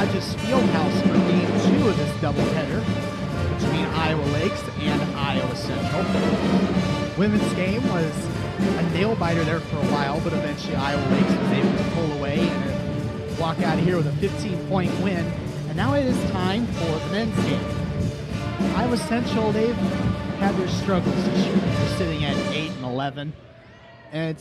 Hodges Fieldhouse for Game 2 of this doubleheader between Iowa Lakes and Iowa Central. Women's game was a nail-biter there for a while, but eventually Iowa Lakes was able to pull away and walk out of here with a 15-point win. And now it is time for the men's game. Iowa Central, they've had their struggles this year. They're sitting at 8-11, and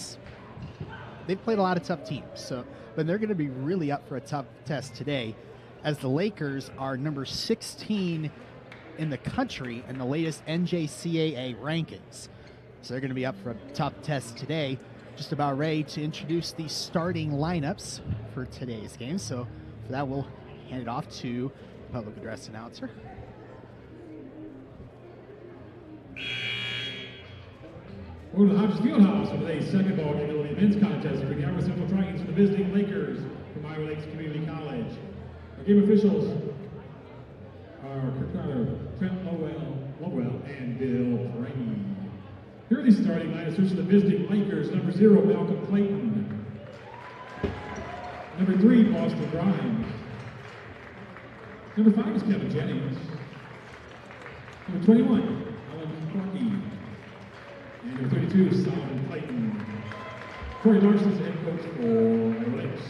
they've played a lot of tough teams. But they're going to be really up for a tough test today, as the Lakers are number 16 in the country in the latest NJCAA rankings. So they're going to be up for a tough test today. Just about ready to introduce the starting lineups for today's game. So for that, we'll hand it off to public address announcer. We're to the Hodges Fieldhouse for today's second ball game of the men's contest between the Iowa Central Tritons and the visiting Lakers from Iowa Lakes Community College. Our game officials are Trent Lowell and Bill Brady. Here are the starting lineups for the visiting Lakers. Number 0, Malcolm Clayton. Number 3, Boston Grimes. Number 5 is Kevin Jennings. Number 21, Alan Corky. And number 32 is Solomon Clayton. Corey Larson is the head coach for Iowa Lakes.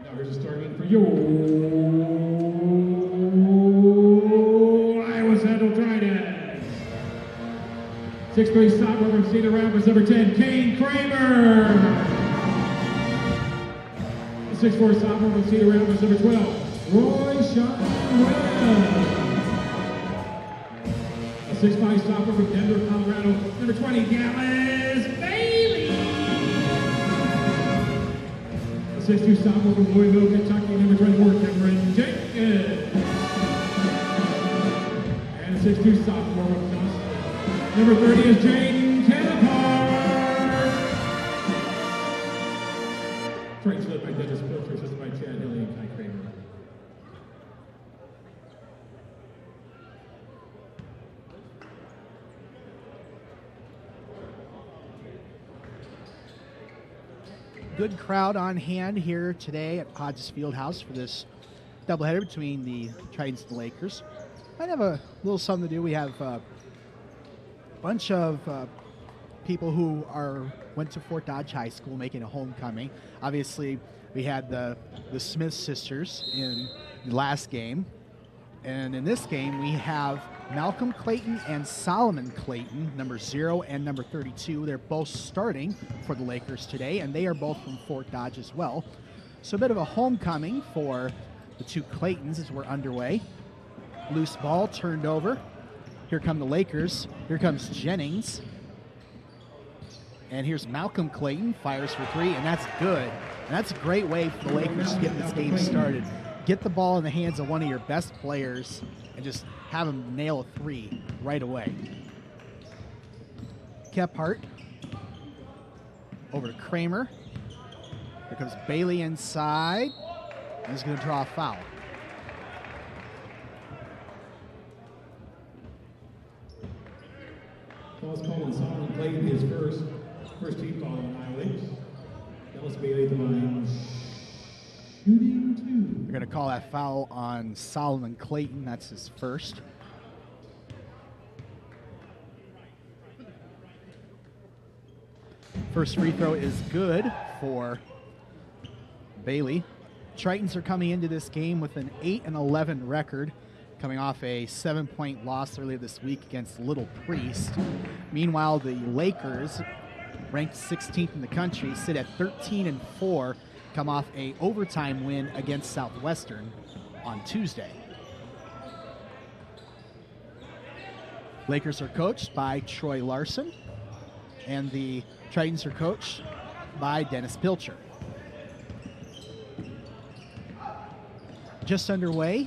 Now here's a starting for your Iowa Central Tritons. 6th base stopper from Cedar Rapids, number 10, Kane Kramer. The 6'4" stopper from Cedar Rapids, number 12, Roy Sean Webb. 6'5" stopper from Denver, Colorado, number 20, Dallas Bailey. A 6'2" stopper from Louisville, Kentucky, number 24, Cameron Jenkins. And a 6'2" sophomore from Johnson, number 30 is Jaden Kennepart. Trains led by Dennis Pilcher, assisted by Chad Hilly and Kai Kramer. Good crowd on hand here today at Hodges Fieldhouse for this doubleheader between the Tritons and the Lakers. Might have a little something to do. We have a bunch of people who went to Fort Dodge High School making a homecoming. Obviously, we had the Smith sisters in the last game. And in this game, we have Malcolm Clayton and Solomon Clayton, number 0 and number 32. They're both starting for the Lakers today, and they are both from Fort Dodge as well. So a bit of a homecoming for the two Claytons as we're underway. Loose ball turned over. Here come the Lakers. Here comes Jennings. And here's Malcolm Clayton, fires for 3, and that's good. And that's a great way for the Lakers to get this game started. Get the ball in the hands of one of your best players and just have him nail a 3 right away. Kephart over to Kramer. Here comes Bailey inside. And he's going to draw a foul. Foul's called on Solomon Clayton, his first team foul on Iowa Lakes. Dallas Bailey at the line. Shooting 2. They're going to call that foul on Solomon Clayton. That's his first. First free throw is good for Bailey. Tritons are coming into this game with an 8-11 record, coming off a 7-point loss earlier this week against Little Priest. Meanwhile, the Lakers, ranked 16th in the country, sit at 13-4, come off a overtime win against Southwestern on Tuesday. Lakers are coached by Troy Larson, and the Tritons are coached by Dennis Pilcher. Just underway,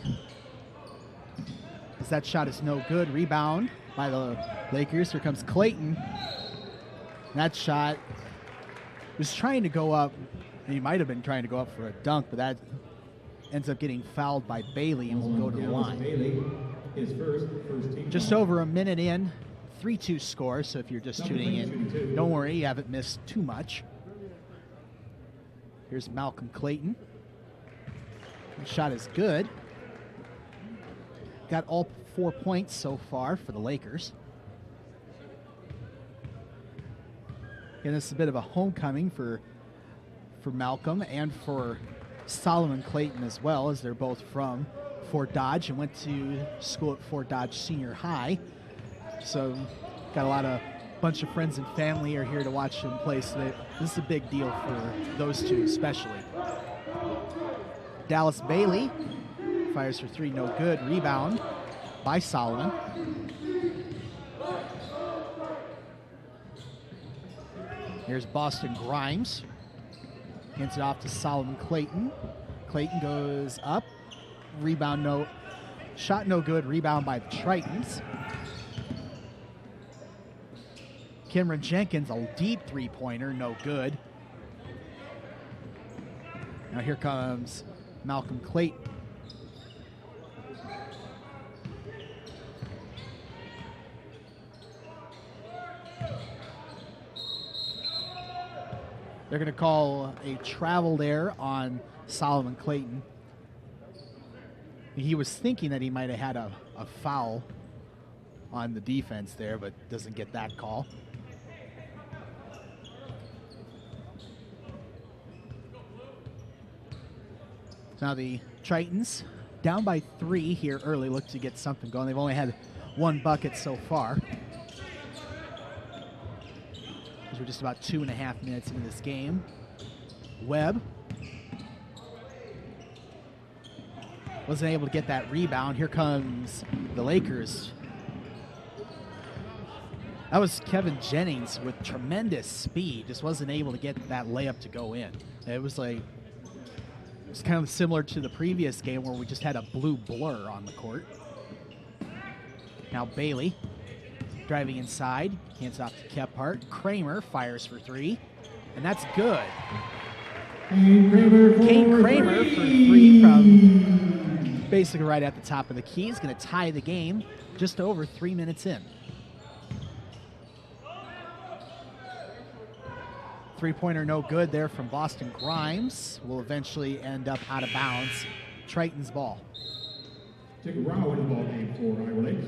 as that shot is no good. Rebound by the Lakers. Here comes Clayton. That shot was trying to go up. He might have been trying to go up for a dunk, but that ends up getting fouled by Bailey and will go to the line. Bailey, his first team. Just over a minute in, 3-2 score, so if you're just tuning in, don't worry, you haven't missed too much. Here's Malcolm Clayton. The shot is good. Got all 4 points so far for the Lakers. And this is a bit of a homecoming for Malcolm and for Solomon Clayton as well, as they're both from Fort Dodge and went to school at Fort Dodge Senior High. So got a bunch of friends and family are here to watch him play. So this is a big deal for those two especially. Dallas Bailey fires for three, no good. Rebound by Solomon. Here's Boston Grimes. Hands it off to Solomon Clayton. Clayton goes up. Rebound no. Shot no good. Rebound by the Tritons. Cameron Jenkins, a deep three-pointer, no good. Now here comes Malcolm Clayton. They're going to call a travel there on Solomon Clayton. He was thinking that he might have had a foul on the defense there, but doesn't get that call. Now the Tritons, down by 3 here early, look to get something going. They've only had 1 bucket so far. We're just about 2.5 minutes into this game. Webb wasn't able to get that rebound. Here comes the Lakers. That was Kevin Jennings with tremendous speed. Just wasn't able to get that layup to go in. It was kind of similar to the previous game where we just had a blue blur on the court. Now Bailey driving inside, hands off to Kephart. Kramer fires for 3, and that's good. Kane Kramer for 3 from basically right at the top of the key. He's going to tie the game just over 3 minutes in. Three-pointer no good there from Boston Grimes. Will eventually end up out of bounds. Tritons ball. Take a row in the ball game for Iowa Lakes.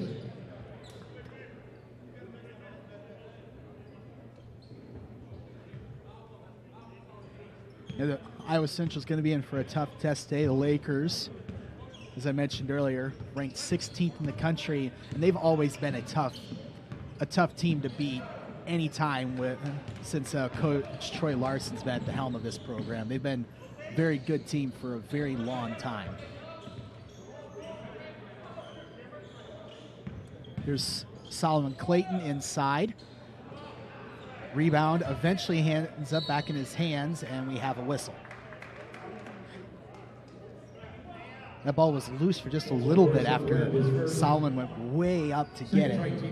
Iowa Central is going to be in for a tough test today. The Lakers, as I mentioned earlier, ranked 16th in the country, and they've always been a tough team to beat any time since Coach Troy Larson's been at the helm of this program. They've been a very good team for a very long time. Here's Solomon Clayton inside. Rebound eventually ends up back in his hands, and we have a whistle. That ball was loose for just a little bit after Solomon went way up to get it.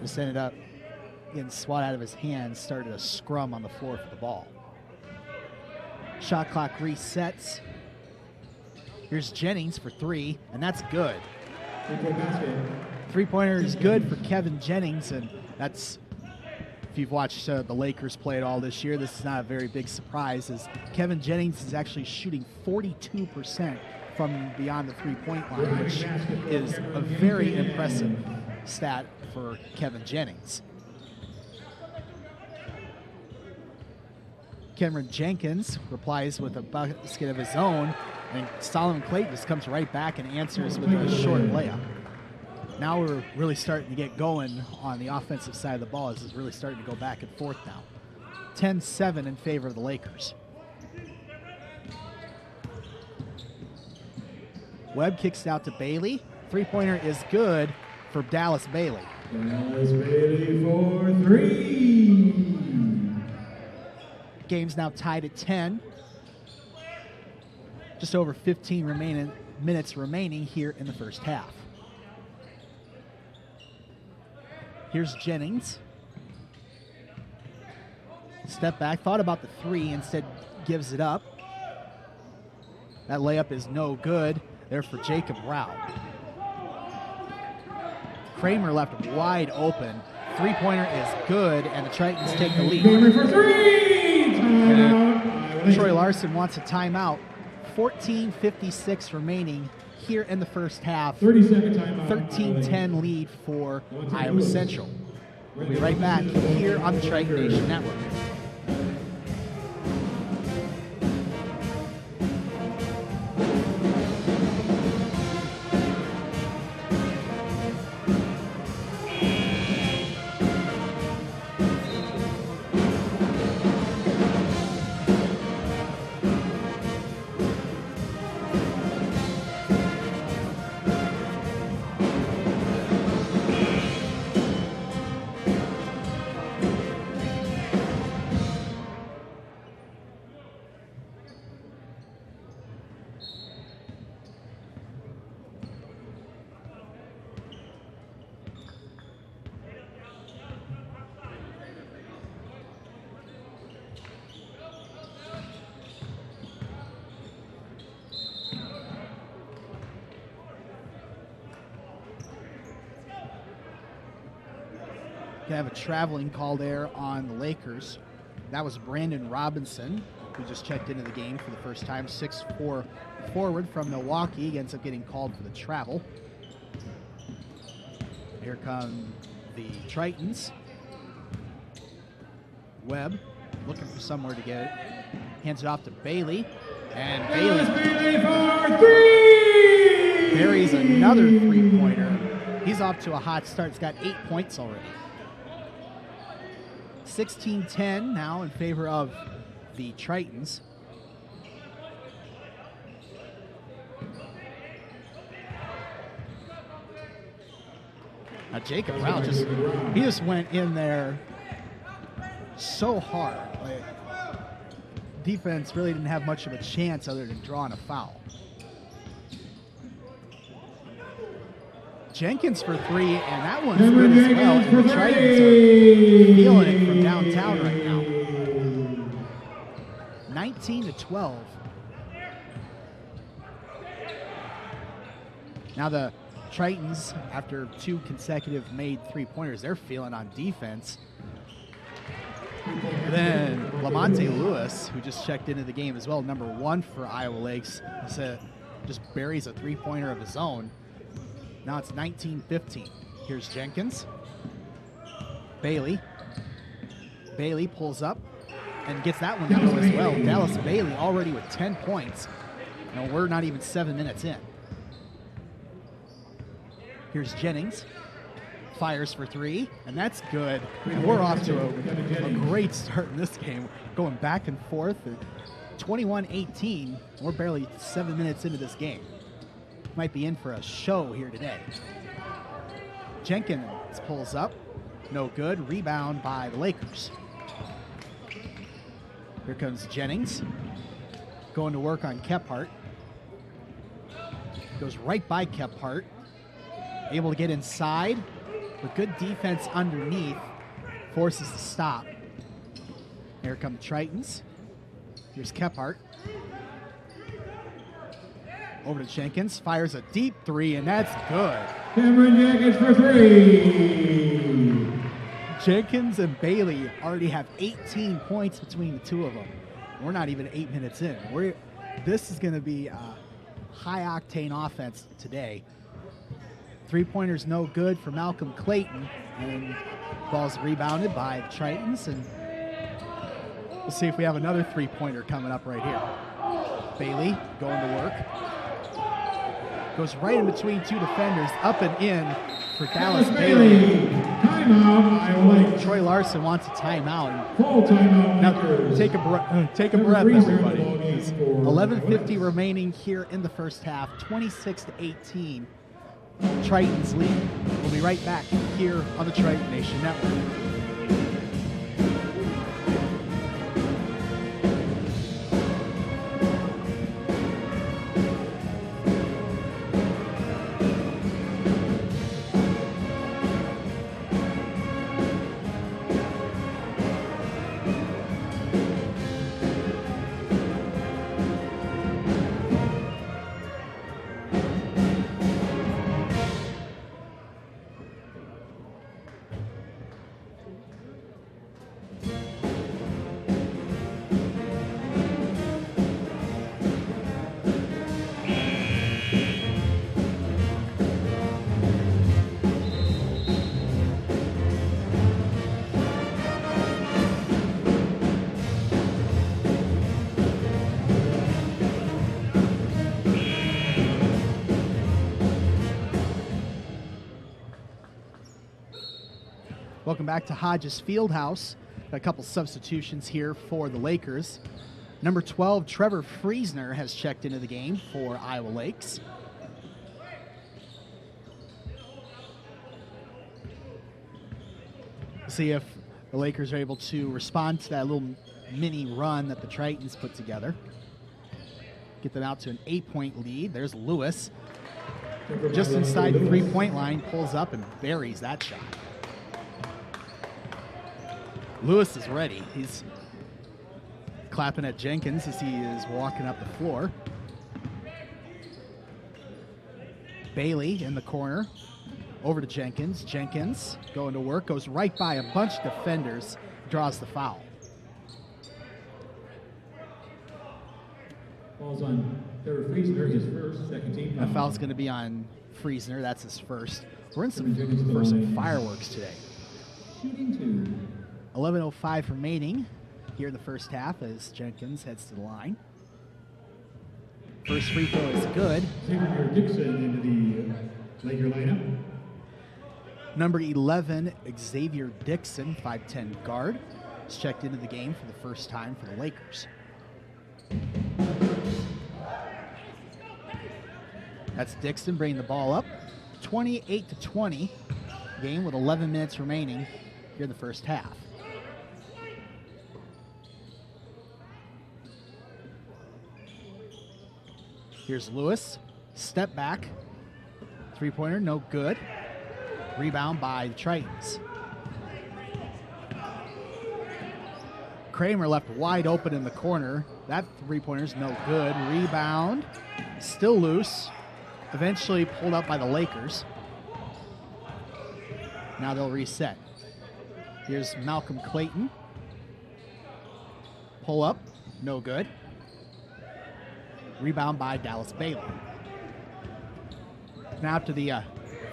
Just ended up getting swat out of his hands, started a scrum on the floor for the ball. Shot clock resets. Here's Jennings for 3, and that's good. Three-pointer is good for Kevin Jennings, and that's, if you've watched the Lakers play it all this year, this is not a very big surprise, as Kevin Jennings is actually shooting 42% from beyond the three-point line, which is a very impressive stat for Kevin Jennings. Cameron Jenkins replies with a basket of his own, and Solomon Clayton just comes right back and answers with a short layup. Now we're really starting to get going on the offensive side of the ball. This is really starting to go back and forth now. 10-7 in favor of the Lakers. Webb kicks it out to Bailey. Three-pointer is good for Dallas Bailey. Dallas Bailey for 3. Game's now tied at 10. Just over 15 minutes remaining here in the first half. Here's Jennings. Step back, thought about the 3, instead gives it up. That layup is no good. There for Jacob Rao. Kramer left wide open. Three-pointer is good, and the Tritons take the lead. Kramer for 3! Timeout, Troy Larson wants a timeout. 14:56 remaining here in the first half. 30-second timeout. 13-10 lead for Iowa Central. We'll be right back here on the Triton Nation Network. Have a traveling call there on the Lakers. That was Brandon Robinson, who just checked into the game for the first time. 6'4" forward from Milwaukee. He ends up getting called for the travel. Here come the Tritons. Webb looking for somewhere to get it. Hands it off to Bailey. And Bailey for three! buries another three-pointer. He's off to a hot start. He's got 8 points already. 16-10 now in favor of the Tritons. Now Jacob Brown just went in there so hard. Like, defense really didn't have much of a chance other than drawing a foul. Jenkins for three, and that one's good as well. And the Tritons are feeling it from downtown right now. 19-12. Now the Tritons, after 2 consecutive made three-pointers, they're feeling on defense. Then Lamonte Lewis, who just checked into the game as well, number 1 for Iowa Lakes, just buries a three-pointer of his own. Now it's 19-15. Here's Jenkins. Bailey. Bailey pulls up and gets that one to go as well. Dallas Bailey already with 10 points. And we're not even 7 minutes in. Here's Jennings. Fires for 3, and that's good. And we're off to a great start in this game. Going back and forth. 21-18. We're barely 7 minutes into this game. Might be in for a show here today. Jenkins pulls up. No good. Rebound by the Lakers. Here comes Jennings. Going to work on Kephart. Goes right by Kephart. Able to get inside. With good defense underneath. Forces the stop. Here come the Tritons. Here's Kephart. Over to Jenkins, fires a deep 3, and that's good. Cameron Jenkins for 3. Jenkins and Bailey already have 18 points between the two of them. We're not even 8 minutes in. This is going to be a high-octane offense today. Three-pointers no good for Malcolm Clayton, and ball's rebounded by the Tritons, and we'll see if we have another three-pointer coming up right here. Bailey going to work. Goes right in between 2 defenders, up and in for Dallas Bailey. Timeout, Iowa Lakes. Troy Larson wants a timeout. Full timeout. Now, take a breath, everybody. 11:50 remaining here in the first half. 26-18. Tritons lead. We'll be right back here on the Triton Nation Network. Welcome back to Hodges Fieldhouse. Got a couple substitutions here for the Lakers. Number 12, Trevor Friesner has checked into the game for Iowa Lakes. See if the Lakers are able to respond to that little mini run that the Tritons put together. Get them out to an 8-point lead. There's Lewis. Just inside the three-point line, pulls up and buries that shot. Lewis is ready. He's clapping at Jenkins as he is walking up the floor. Bailey in the corner. Over to Jenkins. Jenkins going to work, goes right by a bunch of defenders, draws the foul. Falls on Trevor Friesner, his first, second team foul. The foul's going to be on Friesner. That's his first. We're in some fireworks today. Shooting 2. 11:05 remaining here in the first half as Jenkins heads to the line. First free throw is good. Xavier Dixon into the Laker lineup. Number 11, Xavier Dixon, 5'10 guard, has checked into the game for the first time for the Lakers. That's Dixon bringing the ball up. 28-20 game with 11 minutes remaining here in the first half. Here's Lewis. Step back. Three-pointer, no good. Rebound by the Tritons. Kramer left wide open in the corner. That three-pointer's no good. Rebound. Still loose. Eventually pulled up by the Lakers. Now they'll reset. Here's Malcolm Clayton. Pull up. No good. Rebound by Dallas Bailey. Now after the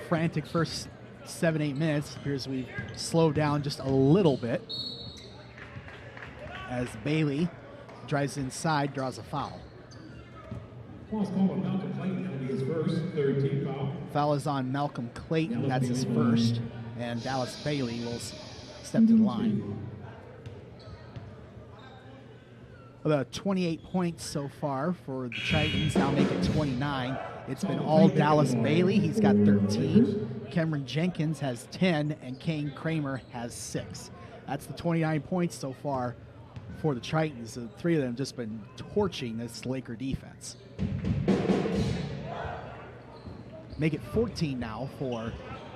frantic first 7-8 minutes, it appears we've slowed down just a little bit as Bailey drives inside, draws a foul. Foul's called on Malcolm Clayton. That'll be his first, third team foul. Foul is on Malcolm Clayton. That's his first. And Dallas Bailey will step to the line. The 28 points so far for the Tritons, now make it 29. It's been all Dallas Bailey. He's got 13. Cameron Jenkins has 10, and Kane Kramer has 6. That's the 29 points so far for the Tritons. The three of them just been torching this Laker defense. Make it 14 now for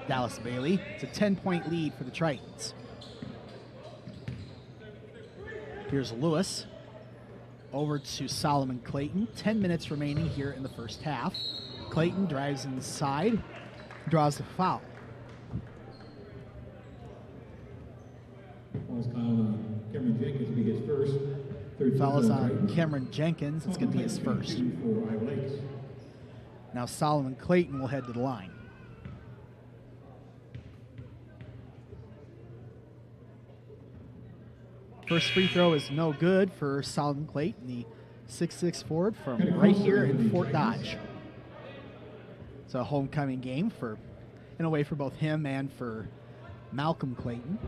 Dallas Bailey. It's a 10-point lead for the Tritons. Here's Lewis. Over to Solomon Clayton. 10 minutes remaining here in the first half. Clayton drives inside, draws the foul. Foul's called on Cameron Jenkins to be his first. Foul is on Cameron Jenkins. It's going to be his first. For Iowa Lakes. Now Solomon Clayton will head to the line. First free throw is no good for Solomon Clayton, the 6'6" forward from right here in Fort Dodge. It's a homecoming game in a way for both him and for Malcolm Clayton.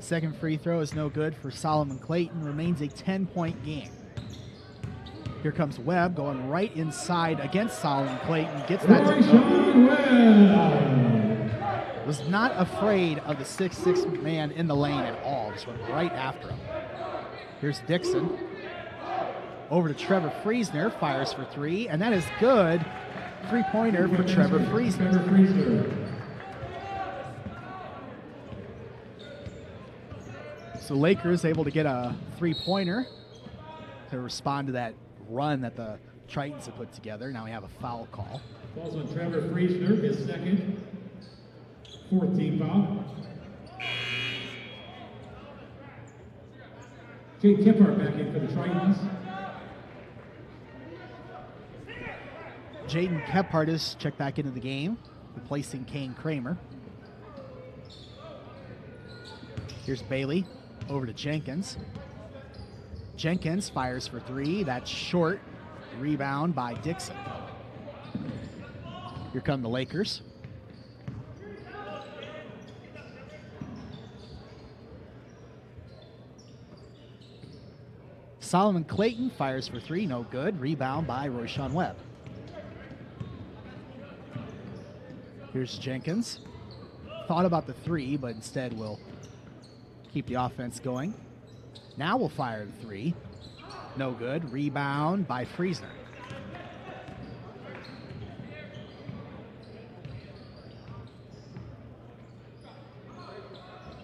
Second free throw is no good for Solomon Clayton. Remains a 10-point game. Here comes Webb going right inside against Solomon Clayton. Gets that to go. Was not afraid of the 6'6" man in the lane at all. Just went right after him. Here's Dixon. Over to Trevor Friesner. Fires for three, and that is good. Three-pointer for Trevor Friesner. So Lakers able to get a three-pointer to respond to that run that the Tritons have put together. Now we have a foul call. Falls on Trevor Friesner, his second, fourth team foul. Jake Kephart back in for the Tritons. Jaden Kephart is checked back into the game, replacing Kane Kramer. Here's Bailey over to Jenkins. Jenkins fires for three. That's short. Rebound by Dixon. Here come the Lakers. Solomon Clayton fires for three, no good. Rebound by Royshawn Webb. Here's Jenkins. Thought about the three, but instead will keep the offense going. Now we'll fire the three. No good. Rebound by Friesner.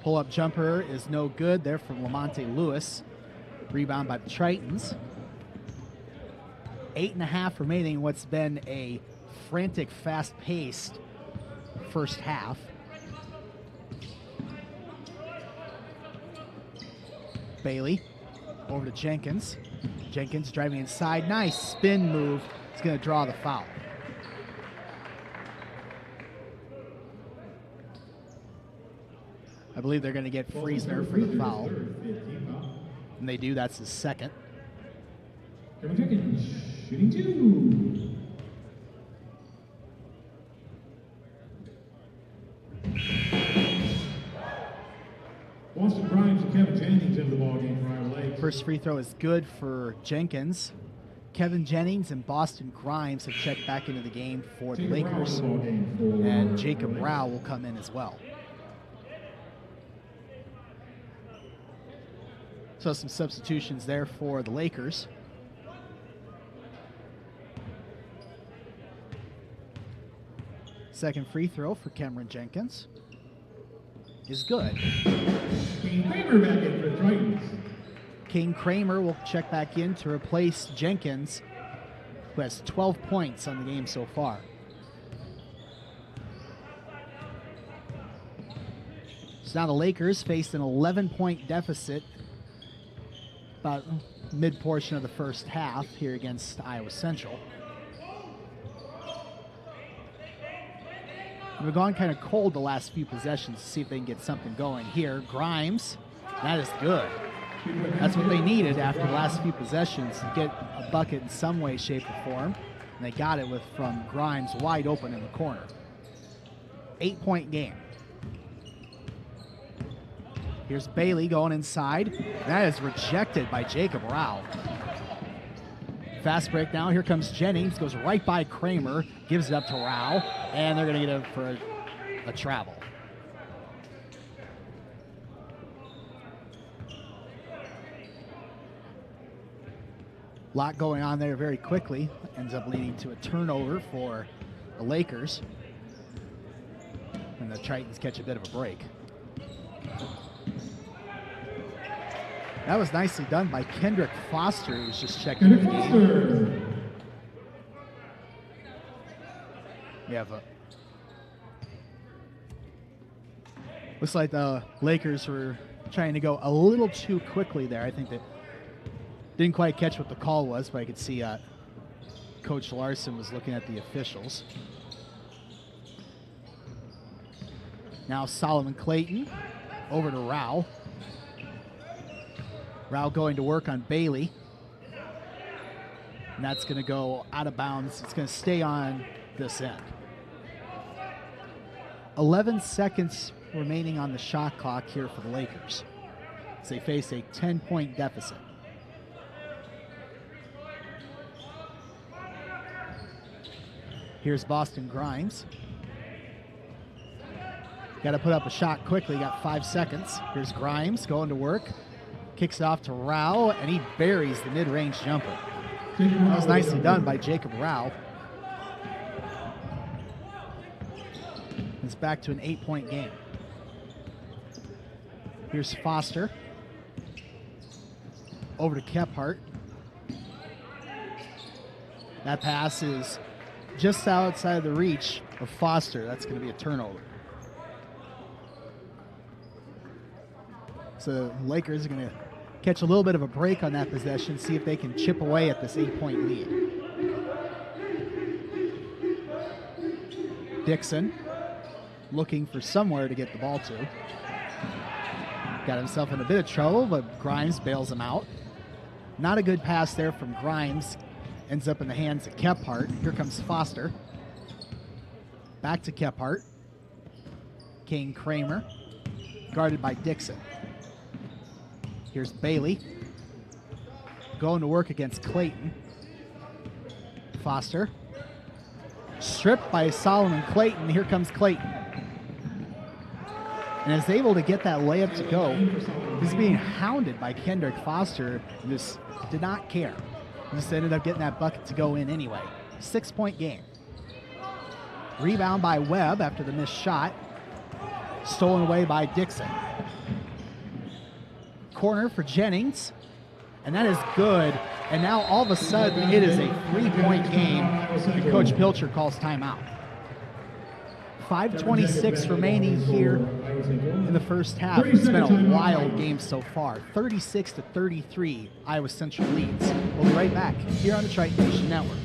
Pull-up jumper is no good there from Lamonte Lewis. Rebound by the Tritons. 8.5 remaining in what's been a frantic, fast-paced first half. Bailey over to Jenkins. Jenkins driving inside. Nice spin move. He's going to draw the foul. I believe they're going to get Friesner for the foul. And they do. That's his second. Kevin Jenkins shooting two. Boston Grimes and Kevin Jennings into the ballgame for Iowa Lake. First free throw is good for Jenkins. Kevin Jennings and Boston Grimes have checked back into the game for the Lakers. And Jacob Rao will come in as well. So some substitutions there for the Lakers. Second free throw for Cameron Jenkins is good. Kane Kramer back in for the Tritons. Kane Kramer will check back in to replace Jenkins, who has 12 points on the game so far. So now the Lakers faced an 11-point deficit about mid-portion of the first half here against Iowa Central. We've gone kind of cold the last few possessions to see if they can get something going here. Grimes, that is good. That's what they needed after the last few possessions, to get a bucket in some way, shape, or form. And they got it from Grimes wide open in the corner. 8-point game. Here's Bailey going inside. That is rejected by Jacob Rao. Fast break now. Here comes Jennings. Goes right by Kramer. Gives it up to Rao. And they're going to get it for a travel. Lot going on there very quickly. Ends up leading to a turnover for the Lakers. And the Tritons catch a bit of a break. That was nicely done by Kendrick Foster, who's just checking the game. We have looks like the Lakers were trying to go a little too quickly there. I think that didn't quite catch what the call was, but I could see Coach Larson was looking at the officials. Now Solomon Clayton over to Rao. Rao going to work on Bailey. And that's going to go out of bounds. It's going to stay on this end. 11 seconds remaining on the shot clock here for the Lakers as they face a 10-point deficit. Here's Boston Grimes. Got to put up a shot quickly. Got 5 seconds. Here's Grimes going to work. Kicks it off to Rao, and he buries the mid-range jumper. That was nicely done by Jacob Rao. It's back to an 8-point game. Here's Foster. Over to Kephart. That pass is just outside of the reach of Foster. That's going to be a turnover. So the Lakers are going to catch a little bit of a break on that possession, see if they can chip away at this 8-point lead. Dixon looking for somewhere to get the ball to. Got himself in a bit of trouble, but Grimes bails him out. Not a good pass there from Grimes. Ends up in the hands of Kephart. Here comes Foster. Back to Kephart. Kane Kramer, guarded by Dixon. Here's Bailey. Going to work against Clayton. Foster. Stripped by Solomon Clayton. Here comes Clayton. And is able to get that layup to go. He's being hounded by Kendrick Foster and just did not care. He just ended up getting that bucket to go in anyway. 6-point game. Rebound by Webb after the missed shot. Stolen away by Dixon. Corner for Jennings. And that is good. And now all of a sudden it is a 3-point game. And Coach Pilcher calls timeout. 5:26 remaining here in the first half. It's been a wild game so far. 36-33, Iowa Central leads. We'll be right back here on the Triton Nation Network.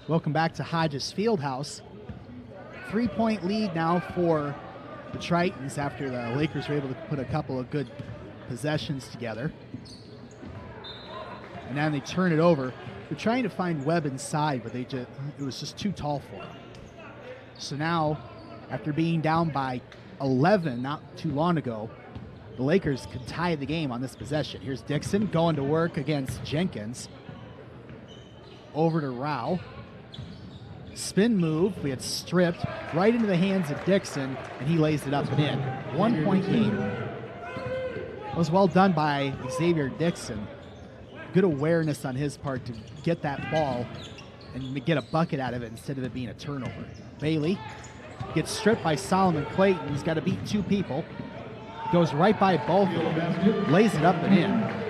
Welcome back to Hodges Fieldhouse. 3-point lead now for the Tritons after the Lakers were able to put a couple of good possessions together. And then they turn it over. They're trying to find Webb inside, but it was just too tall for him. So now, after being down by 11 not too long ago, the Lakers could tie the game on this possession. Here's Dixon going to work against Jenkins. Over to Rao. Spin move, we had stripped right into the hands of Dixon, and he lays it up and in. 1-point game. It was well done by Xavier Dixon. Good awareness on his part to get that ball and get a bucket out of it instead of it being a turnover. Bailey gets stripped by Solomon Clayton. He's got to beat two people. Goes right by both of them, lays it up and in.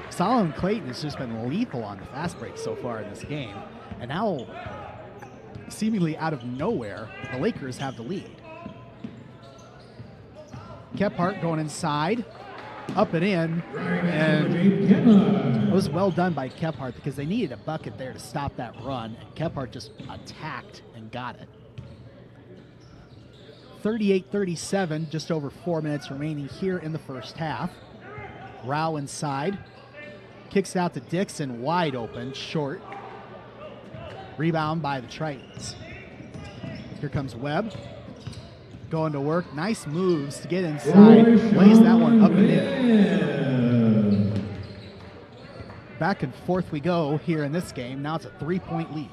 Solomon Clayton has just been lethal on the fast break so far in this game. And now, seemingly out of nowhere, the Lakers have the lead. Kephart going inside, up and in, and it was well done by Kephart because they needed a bucket there to stop that run, and Kephart just attacked and got it. 38-37, just over 4 minutes remaining here in the first half. Rao inside, kicks out to Dixon, wide open, short. Rebound by the Tritons. Here comes Webb. Going to work. Nice moves to get inside. Lays that one up and in. Back and forth we go here in this game. Now it's a 3-point lead.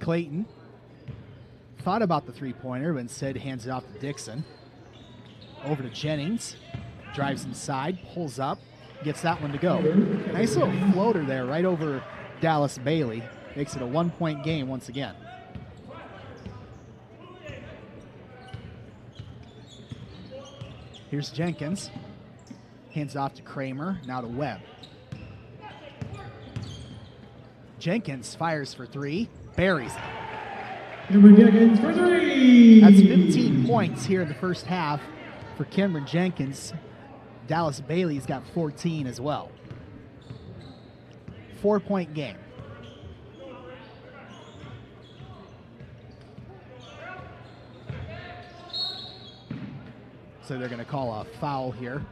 Clayton thought about the three-pointer, but instead hands it off to Dixon. Over to Jennings. Drives inside. Pulls up. Gets that one to go. Nice little floater there right over Dallas Bailey. Makes it a 1-point game once again. Here's Jenkins. Hands off to Kramer. Now to Webb. Jenkins fires for three. Buries it. Cameron Jenkins for three. That's 15 points here in the first half for Cameron Jenkins. Dallas Bailey's got 14 as well. 4-point game. So they're going to call a foul here.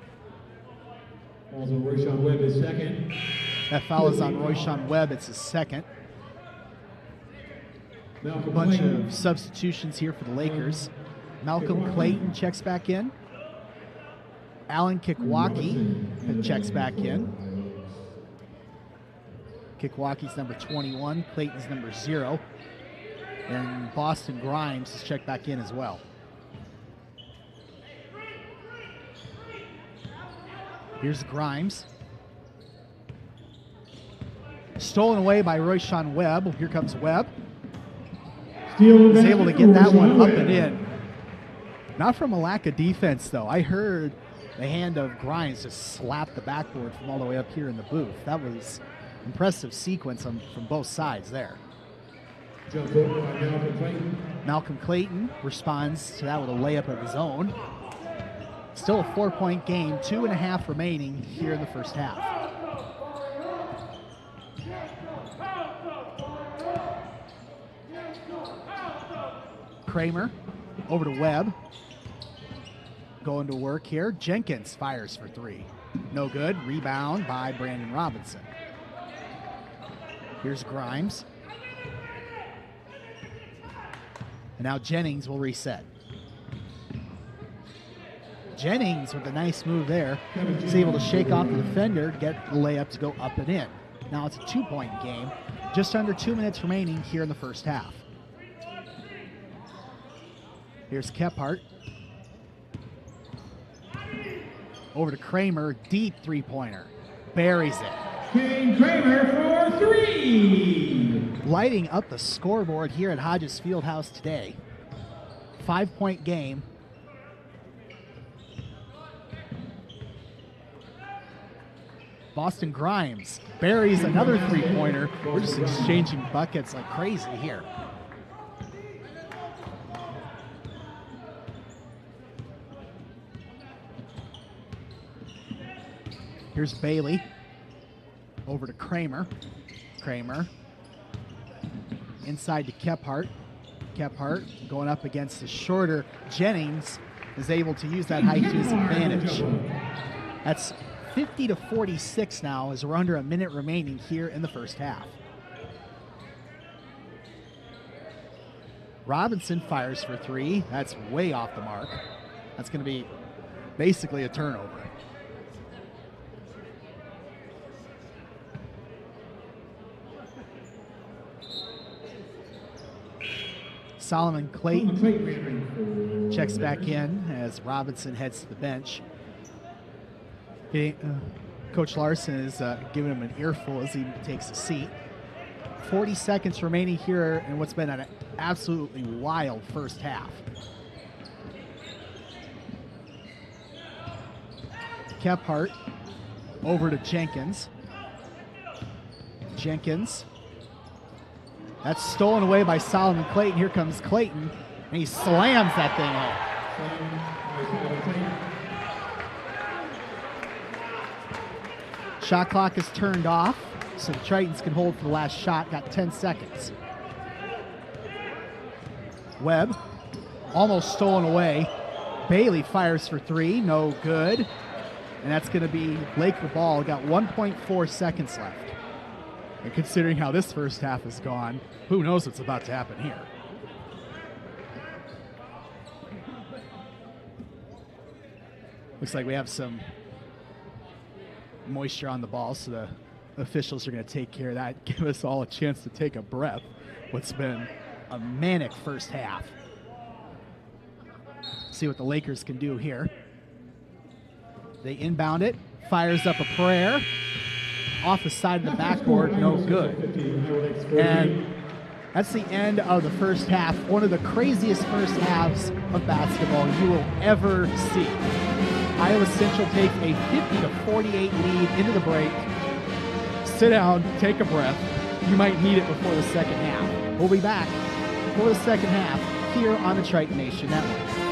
Also, Royshawn Webb is second. That foul is on Royshawn Webb. It's his second. A Malcolm bunch Clayton. of substitutions here for the Lakers. Malcolm Clayton checks back in. Alan Kikwaki checks back in. Kikwaki's number 21, Clayton's number 0. And Boston Grimes has checked back in as well. Here's Grimes. Stolen away by Royshawn Webb. Here comes Webb. Steal He's able to get that one up Webb. and in. Not from a lack of defense, though. I heard the hand of Grimes just slap the backboard from all the way up here in the booth. That was impressive sequence from both sides there. Jump ball by Malcolm Clayton. Malcolm Clayton responds to that with a layup of his own. Still a 4-point game, 2.5 remaining here in the first half. Kramer over to Webb. Going to work here. Jenkins fires for 3. No good. Rebound by Brandon Robinson. Here's Grimes. And now Jennings will reset. Jennings with a nice move there. He's able to shake off the defender, get the layup to go up and in. Now it's a 2-point game. Just under 2 minutes remaining here in the first half. Here's Kephart. Over to Kramer, deep 3-pointer. Buries it. Kane Kramer for 3. Lighting up the scoreboard here at Hodges Fieldhouse today. 5-point game. Boston Grimes buries another 3-pointer. We're just exchanging buckets like crazy here. Here's Bailey. Over to Kramer. Kramer. Inside to Kephart. Kephart going up against the shorter Jennings is able to use that height to his advantage. That's 50-46 now as we're under a minute remaining here in the first half. Robinson fires for 3. That's way off the mark. That's going to be basically a turnover. Solomon Clayton checks back in as Robinson heads to the bench. Coach Larson is giving him an earful as he takes a seat. 40 seconds remaining here in what's been an absolutely wild first half. Kephart over to Jenkins. Jenkins. That's stolen away by Solomon Clayton. Here comes Clayton, and he slams that thing home. Shot clock is turned off, so the Tritons can hold for the last shot. Got 10 seconds. Webb, almost stolen away. Bailey fires for 3, no good. And that's going to be Laker ball. Got 1.4 seconds left. And considering how this first half has gone, who knows what's about to happen here. Looks like we have some moisture on the ball, so the officials are going to take care of that, give us all a chance to take a breath. What's been a manic first half. See what the Lakers can do here. They inbound it, fires up a prayer. Off the side of the backboard, no good. And that's the end of the first half. One of the craziest first halves of basketball you will ever see. Iowa Central takes a 50-48 lead into the break. Sit down, take a breath. You might need it before the second half. We'll be back for the second half here on the Triton Nation Network.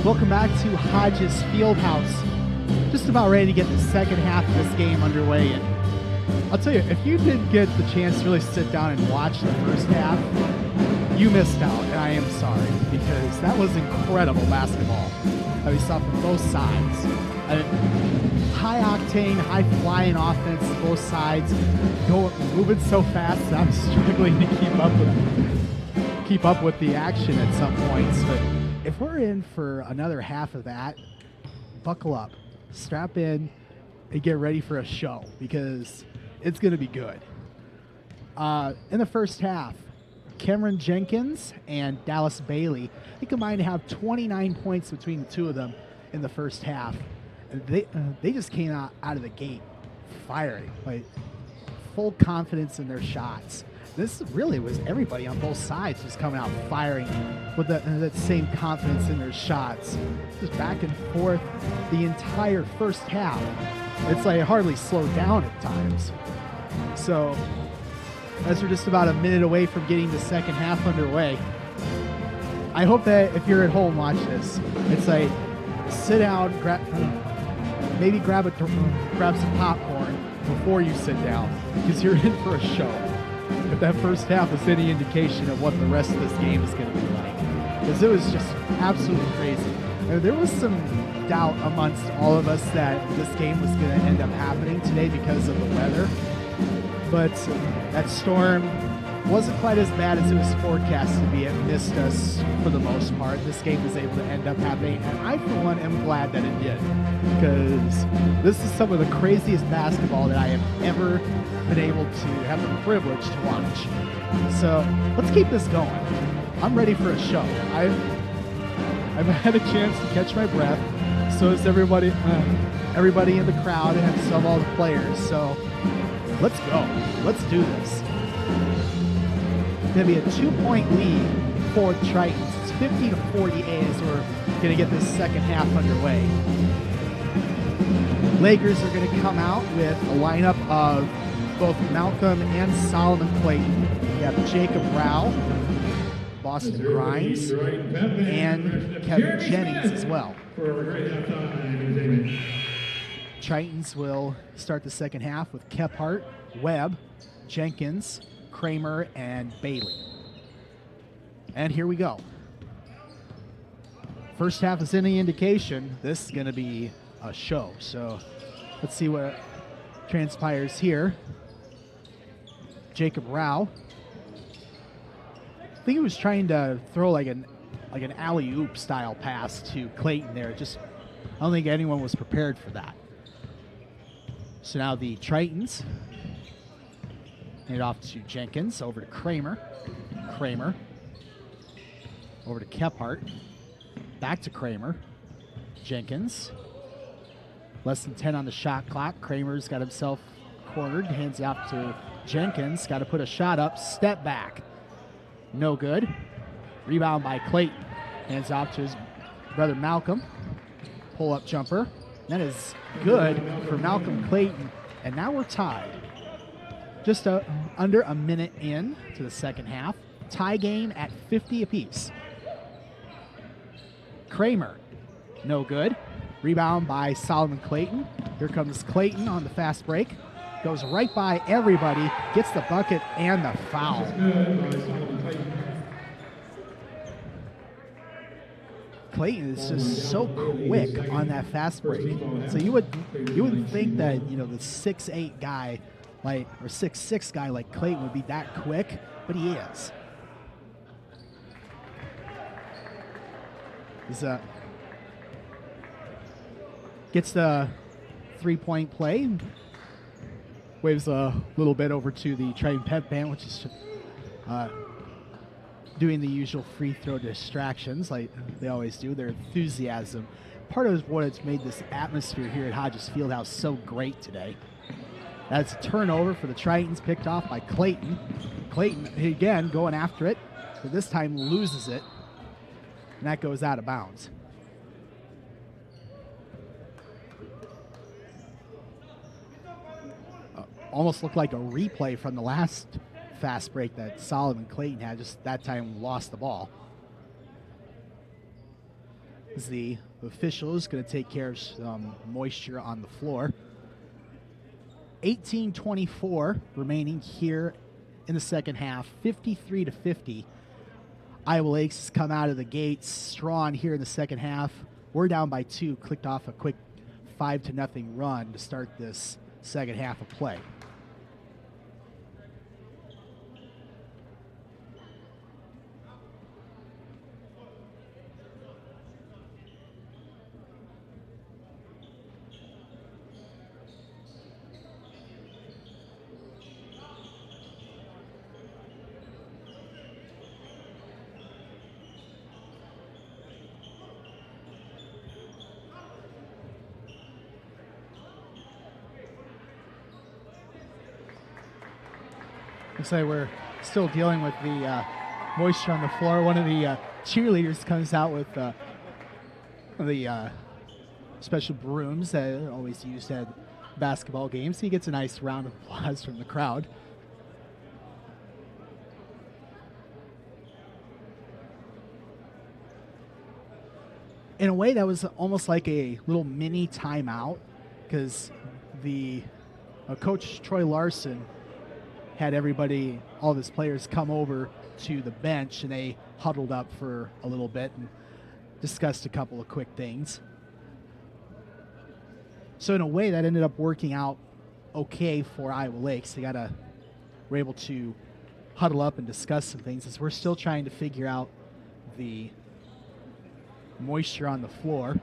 Welcome back to Hodges Fieldhouse. Just about ready to get the second half of this game underway. And I'll tell you, if you didn't get the chance to really sit down and watch the first half, you missed out, and I am sorry, because that was incredible basketball that we saw from both sides. High octane, high flying offense, both sides, moving so fast that I'm struggling to keep up with the action at some points. But if we're in for another half of that, buckle up, strap in, and get ready for a show, because it's going to be good. In the first half, Cameron Jenkins and Dallas Bailey, they combined to have 29 points between the two of them in the first half. And they just came out of the gate firing, like full confidence in their shots. This really was everybody on both sides just coming out firing with that same confidence in their shots. Just back and forth the entire first half. It's like it hardly slowed down at times. So as we're just about a minute away from getting the second half underway, I hope that if you're at home watch this, it's like sit down, maybe grab some popcorn before you sit down, because you're in for a show. If that first half is any indication of what the rest of this game is going to be like, because it was just absolutely crazy. There was some doubt amongst all of us that this game was going to end up happening today because of the weather, but that storm wasn't quite as bad as it was forecast to be. It missed us for the most part. This game was able to end up happening, and I, for one, am glad that it did, because this is some of the craziest basketball that I have ever been able to have the privilege to watch. So let's keep this going. I'm ready for a show. I've had a chance to catch my breath. So has everybody in the crowd, and some of all the players. So let's go. Let's do this. It's going to be a 2-point lead for the Tritons. It's 50-48 as we're going to get this second half underway. Lakers are going to come out with a lineup of both Malcolm and Solomon Clayton. We have Jacob Rao, Boston Grimes, and Kevin Jennings as well. Tritons will start the second half with Kephart, Webb, Jenkins, Kramer, and Bailey. And here we go. First half is any indication, this is going to be a show. So let's see what transpires here. Jacob Rao, I think he was trying to throw like an alley-oop style pass to Clayton there. Just, I don't think anyone was prepared for that. So now the Tritons hand it off to Jenkins, over to Kramer, over to Kephart, back to Kramer, Jenkins. Less than 10 on the shot clock. Kramer's got himself cornered, hands it off to Jenkins, got to put a shot up, step back. No good. Rebound by Clayton. Hands off to his brother Malcolm. Pull-up jumper. That is good for Malcolm Clayton. And now we're tied. Just under a minute in to the second half. Tie game at 50 apiece. Kramer. No good. Rebound by Solomon Clayton. Here comes Clayton on the fast break. Goes right by everybody, gets the bucket and the foul. Clayton is just so quick on that fast break. So you wouldn't think that, the 6'8" guy or 6'6" guy like Clayton would be that quick, but he is. He's gets the 3-point play. Waves a little bit over to the Triton Pep Band, which is doing the usual free throw distractions like they always do. Their enthusiasm, part of what has made this atmosphere here at Hodges Fieldhouse so great today. That's a turnover for the Tritons, picked off by Clayton. Clayton, again, going after it, but this time loses it, and that goes out of bounds. Almost looked like a replay from the last fast break that Solomon Clayton had, just that time lost the ball. as the official is going to take care of some moisture on the floor. 18:24 remaining here in the second half, 53-50. Iowa Lakes has come out of the gates strong here in the second half. We're down by 2, clicked off a quick 5-0 run to start this second half of play. Looks like we're still dealing with the moisture on the floor. One of the cheerleaders comes out with the special brooms that are always used at basketball games. He gets a nice round of applause from the crowd. In a way, that was almost like a little mini timeout, because the coach Troy Larson had everybody, all of his players, come over to the bench, and they huddled up for a little bit and discussed a couple of quick things. So in a way, that ended up working out okay for Iowa Lakes. They were able to huddle up and discuss some things, as we're still trying to figure out the moisture on the floor.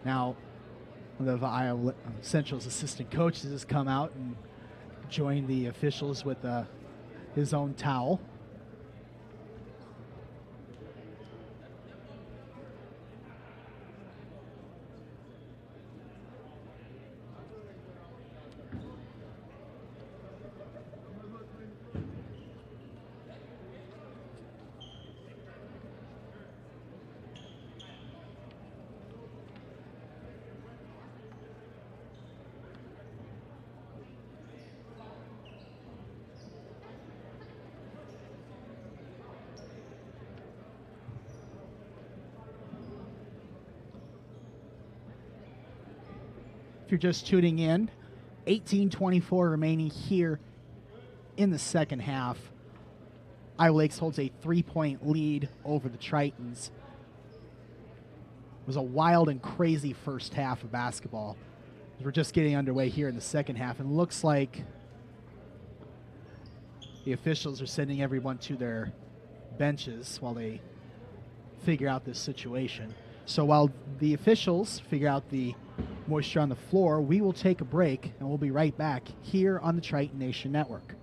Now, one of Iowa Central's assistant coaches has come out and joined the officials with his own towel. If you're just tuning in, 18:24 remaining here in the second half. Iowa Lakes holds a 3-point lead over the Tritons. It was a wild and crazy first half of basketball. We're just getting underway here in the second half, and it looks like the officials are sending everyone to their benches while they figure out this situation. So while the officials figure out the moisture on the floor, we will take a break, and we'll be right back here on the Triton Nation Network.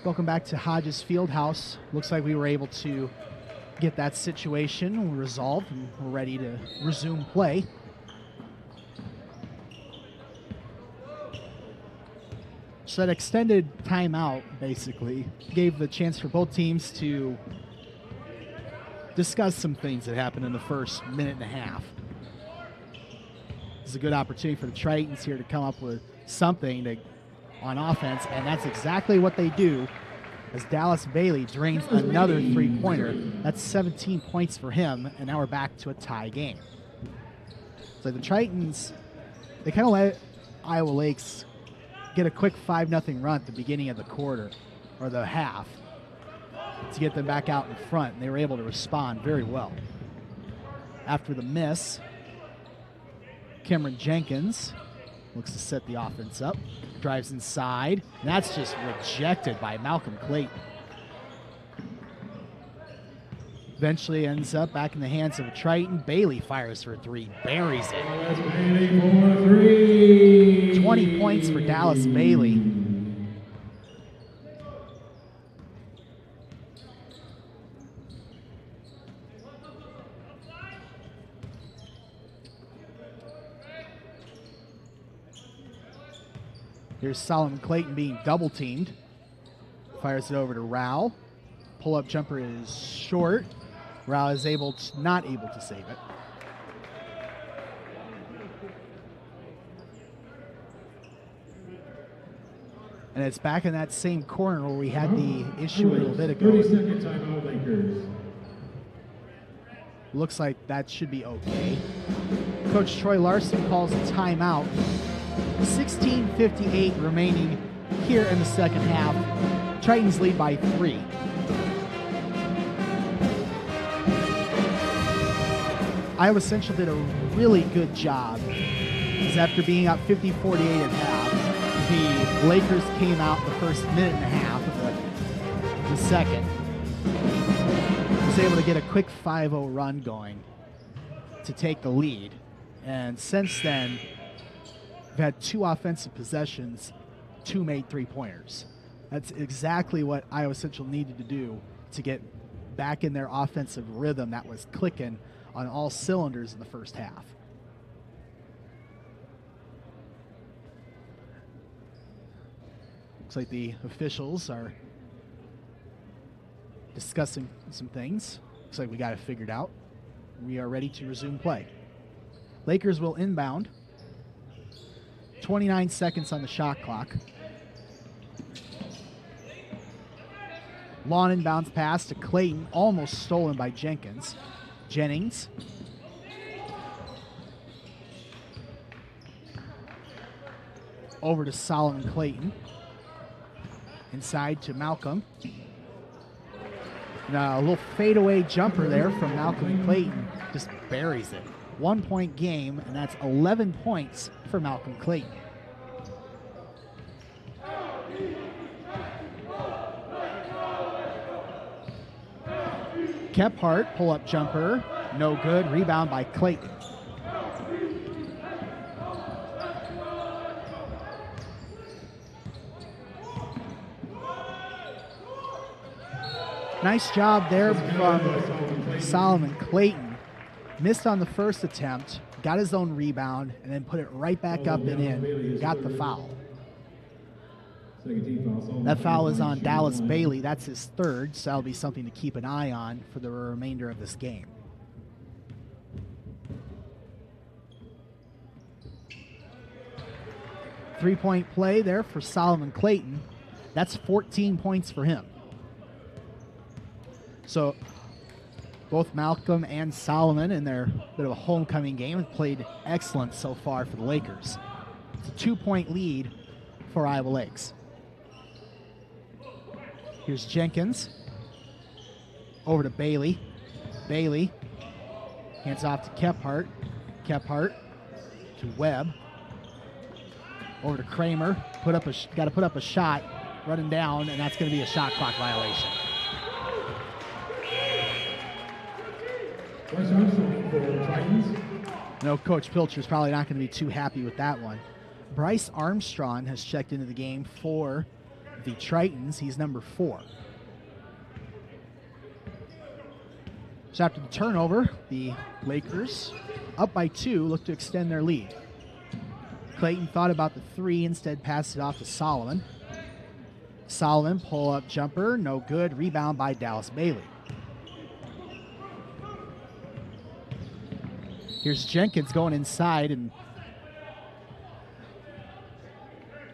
Welcome back to Hodges Fieldhouse. Looks like we were able to get that situation resolved and we're ready to resume play. So that extended timeout basically gave the chance for both teams to discuss some things that happened in the first minute and a half. It's a good opportunity for the Tritons here to come up with something on offense, and that's exactly what they do as Dallas Bailey drains another three-pointer. That's 17 points for him, and now we're back to a tie game. So the Tritons, they kind of let Iowa Lakes get a quick 5-0 run at the beginning of the quarter, or the half, to get them back out in front, and they were able to respond very well. After the miss, Cameron Jenkins looks to set the offense up, drives inside, and that's just rejected by Malcolm Clayton. Eventually ends up back in the hands of a Triton. Bailey fires for three, buries it. 20 points for Dallas Bailey. Here's Solomon Clayton being double teamed. Fires it over to Rao. Pull-up jumper is short. Rao is not able to save it. And it's back in that same corner where we had the issue a little bit ago. 30-second timeout, Lakers. Looks like that should be okay. Coach Troy Larson calls a timeout. 16:58 remaining here in the second half. Tritons lead by 3. Iowa Central did a really good job, because after being up 50-48 at half, the Lakers came out the first minute and a half of the second. Was able to get a quick 5-0 run going to take the lead. And since then, we've had 2 offensive possessions, 2 made 3-pointers. That's exactly what Iowa Central needed to do to get back in their offensive rhythm that was clicking on all cylinders in the first half. Looks like the officials are discussing some things. Looks like we got it figured out. We are ready to resume play. Lakers will inbound. 29 seconds on the shot clock. Long inbounds pass to Clayton, almost stolen by Jenkins. Jennings. Over to Solomon Clayton. Inside to Malcolm. Now a little fadeaway jumper there from Malcolm Clayton. Just buries it. 1-point game, and that's 11 points for Malcolm Clayton. Kephart, pull-up jumper, no good. Rebound by Clayton. Nice job there from Solomon Clayton. Missed on the first attempt, got his own rebound, and then put it right back up and in. Got the foul. That foul is on Dallas Bailey. That's his third, so that'll be something to keep an eye on for the remainder of this game. Three-point play there for Solomon Clayton. That's 14 points for him. So both Malcolm and Solomon in their bit of a homecoming game have played excellent so far for the Lakers. It's a 2-point lead for Iowa Lakes. Here's Jenkins. Over to Bailey. Bailey hands off to Kephart. Kephart to Webb. Over to Kramer. Got to put up a shot. Running down, and that's going to be a shot clock violation. No, Coach Pilcher's probably not going to be too happy with that one. Bryce Armstrong has checked into the game for the Tritons. He's number 4. So after the turnover, the Lakers, up by 2, look to extend their lead. Clayton thought about the 3, instead passed it off to Solomon. Solomon, pull-up jumper, no good. Rebound by Dallas Bailey. Here's Jenkins going inside, and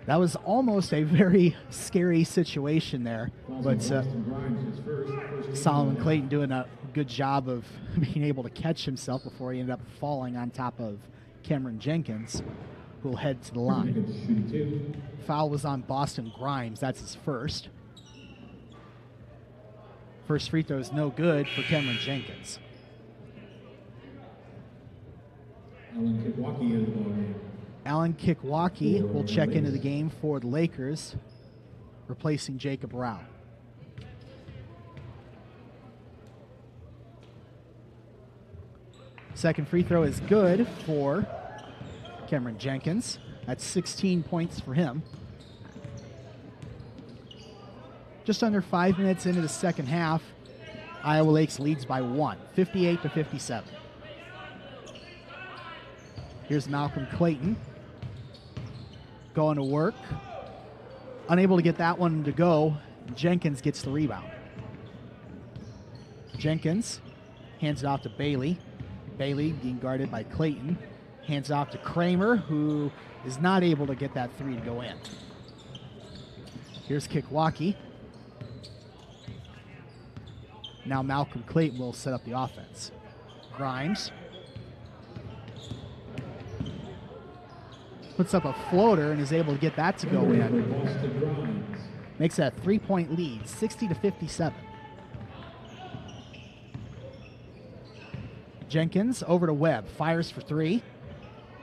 that was almost a very scary situation there. But Solomon Clayton doing a good job of being able to catch himself before he ended up falling on top of Cameron Jenkins, who will head to the line. Foul was on Boston Grimes. That's his first. First free throw is no good for Cameron Jenkins. Alan Kikwaki will check into the game for the Lakers, replacing Jacob Rao. Second free throw is good for Cameron Jenkins. That's 16 points for him. Just under 5 minutes into the second half, Iowa Lakes leads by 1, 58-57. Here's Malcolm Clayton going to work. Unable to get that one to go. Jenkins gets the rebound. Jenkins hands it off to Bailey. Bailey being guarded by Clayton. Hands it off to Kramer, who is not able to get that 3 to go in. Here's Kikwaki. Now Malcolm Clayton will set up the offense. Grimes puts up a floater and is able to get that to go in. Makes that 3-point lead, 60-57. Jenkins over to Webb, fires for 3.